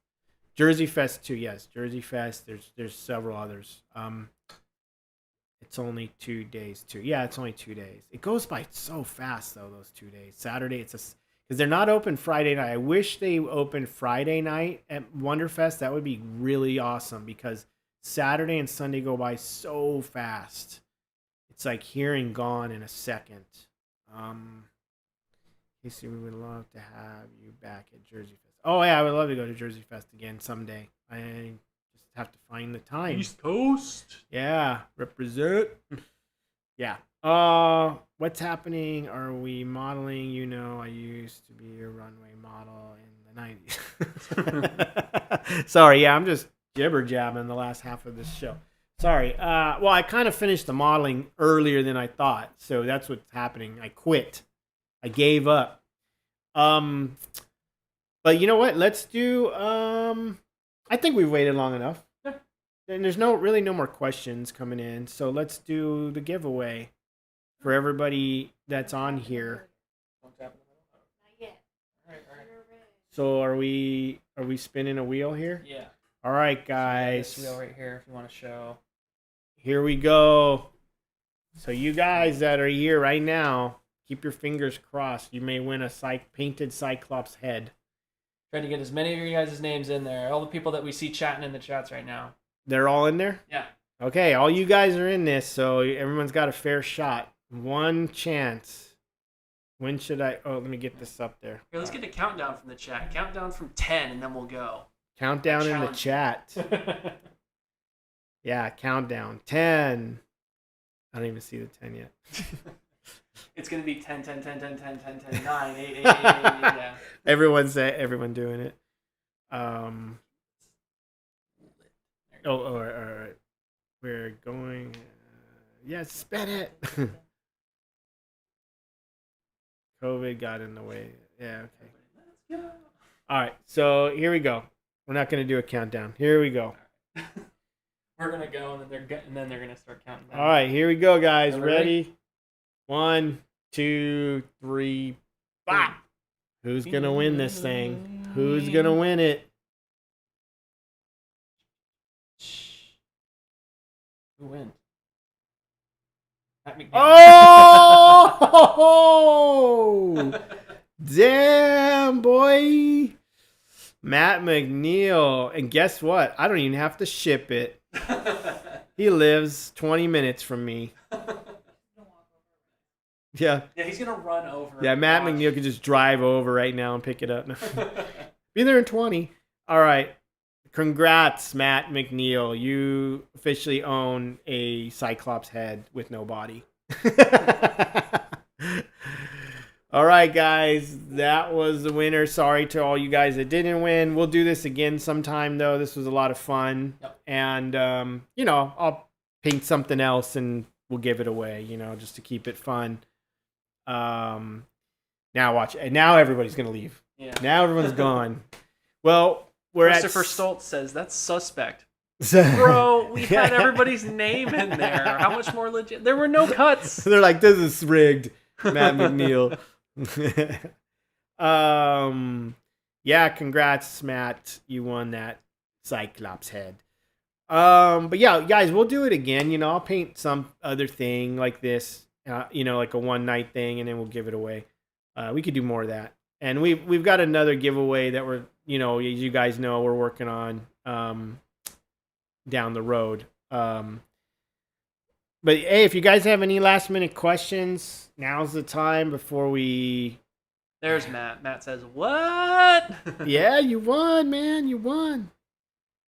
Jersey Fest too, yes. Jersey Fest. There's several others. It's only 2 days too. Yeah, it's only 2 days. It goes by so fast though. Those 2 days. Saturday, because they're not open Friday night. I wish they opened Friday night at Wonderfest. That would be really awesome because Saturday and Sunday go by so fast. It's like here and gone in a second. Casey, we would love to have you back at Jersey Fest. Oh yeah, I would love to go to Jersey Fest again someday. I just have to find the time. East Coast. Yeah, represent. Yeah. What's happening? Are we modeling? I used to be a runway model in the 90s. Sorry, yeah, I'm just jibber jabbing the last half of this show. Sorry. Well, I kind of finished the modeling earlier than I thought, so that's what's happening. I quit. I gave up. But you know what? Let's do. I think we've waited long enough, and there's really no more questions coming in. So let's do the giveaway for everybody that's on here. Not yet. So are we spinning a wheel here? Yeah. All right, guys. This wheel right here, if you want to show. Here we go. So you guys that are here right now, keep your fingers crossed. You may win a painted Cyclops head. Trying to get as many of your guys' names in there. All the people that we see chatting in the chats right now. They're all in there? Yeah. Okay, all you guys are in this, so everyone's got a fair shot. One chance. When should I... Oh, let me get this up there. Here, let's get a countdown from the chat. Countdown from 10, and then we'll go. Countdown in the chat. Yeah, countdown. 10. I don't even see the 10 yet. It's going to be 10, 10, 10, 10, 10, 10, 10, 9, 8, 8, 8, 8, 8, yeah. Everyone doing it. All right. We're going... yes, spin it! COVID got in the way. Yeah, okay. Let's go. All right, so here we go. We're not going to do a countdown. Here we go. We're going to go, and then they're going to start counting down. All right, here we go, guys. Everybody Ready? 1, 2, 3, 5. Who's going to win this thing? Who's going to win it? Who wins? Oh! Damn, boy. Matt McNeil. And guess what? I don't even have to ship it. He lives 20 minutes from me. Yeah. Yeah, he's gonna run over. Yeah, Matt McNeil could just drive over right now and pick it up. Be there in 20. All right. Congrats, Matt McNeil. You officially own a Cyclops head with no body. All right, guys. That was the winner. Sorry to all you guys that didn't win. We'll do this again sometime, though. This was a lot of fun. Yep. And, you know, I'll paint something else and we'll give it away, you know, just to keep it fun. Now watch. Now everybody's going to leave. Yeah. Now everyone's gone. Well, we're Christopher Stoltz says that's suspect. Bro, we had everybody's name in there. How much more legit? There were no cuts. They're like, this is rigged, Matt McNeil. Yeah, congrats, Matt. You won that Cyclops head. But yeah, guys, we'll do it again. You know, I'll paint some other thing like this, you know, like a one night thing, and then we'll give it away. We could do more of that. And we've got another giveaway that we're, you know, as you guys know, we're working on down the road. But hey, if you guys have any last minute questions, now's the time before we. There's Matt. Matt says, "What?" Yeah, you won, man. You won.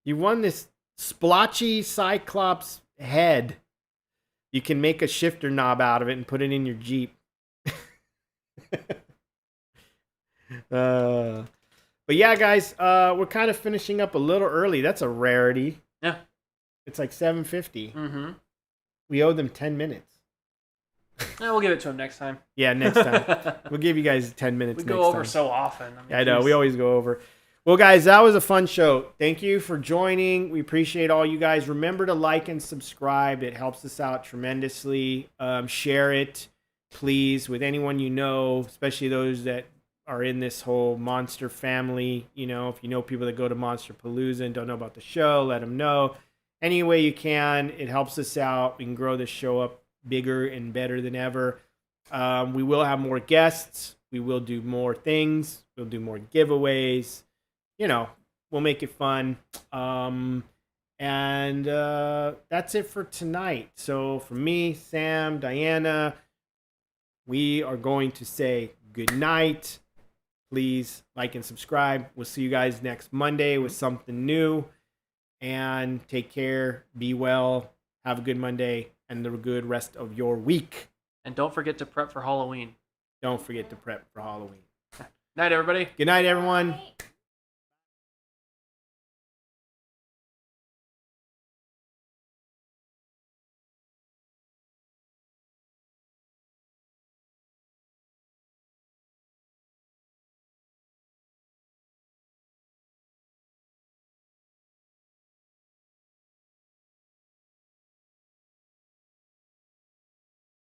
You won this splotchy Cyclops head. You can make a shifter knob out of it and put it in your Jeep. But yeah, guys, we're kind of finishing up a little early. That's a rarity. Yeah. It's like 7:50. Mm-hmm. We owe them 10 minutes. Yeah, we'll give it to him next time. Yeah, next time. We'll give you guys 10 minutes We next go over time. so often. I mean, Yeah, I know. geez. We always go over. Well, guys, that was a fun show. Thank you for joining. We appreciate all you guys. Remember to like and subscribe. It helps us out tremendously. Share it, please, with anyone you know, especially those that are in this whole monster family. You know, if you know people that go to Monster Palooza and don't know about the show, let them know. Any way you can, it helps us out. We can grow this show up bigger and better than ever. We will have more guests. We will do more things. We'll do more giveaways. You know, we'll make it fun. And that's it for tonight. So for me, Sam, Diana, we are going to say good night. Please like and subscribe. We'll see you guys next Monday with something new. And take care. Be well. Have a good Monday and the good rest of your week. And don't forget to prep for Halloween. Don't forget to prep for Halloween. Night, everybody. Good night, everyone. Night.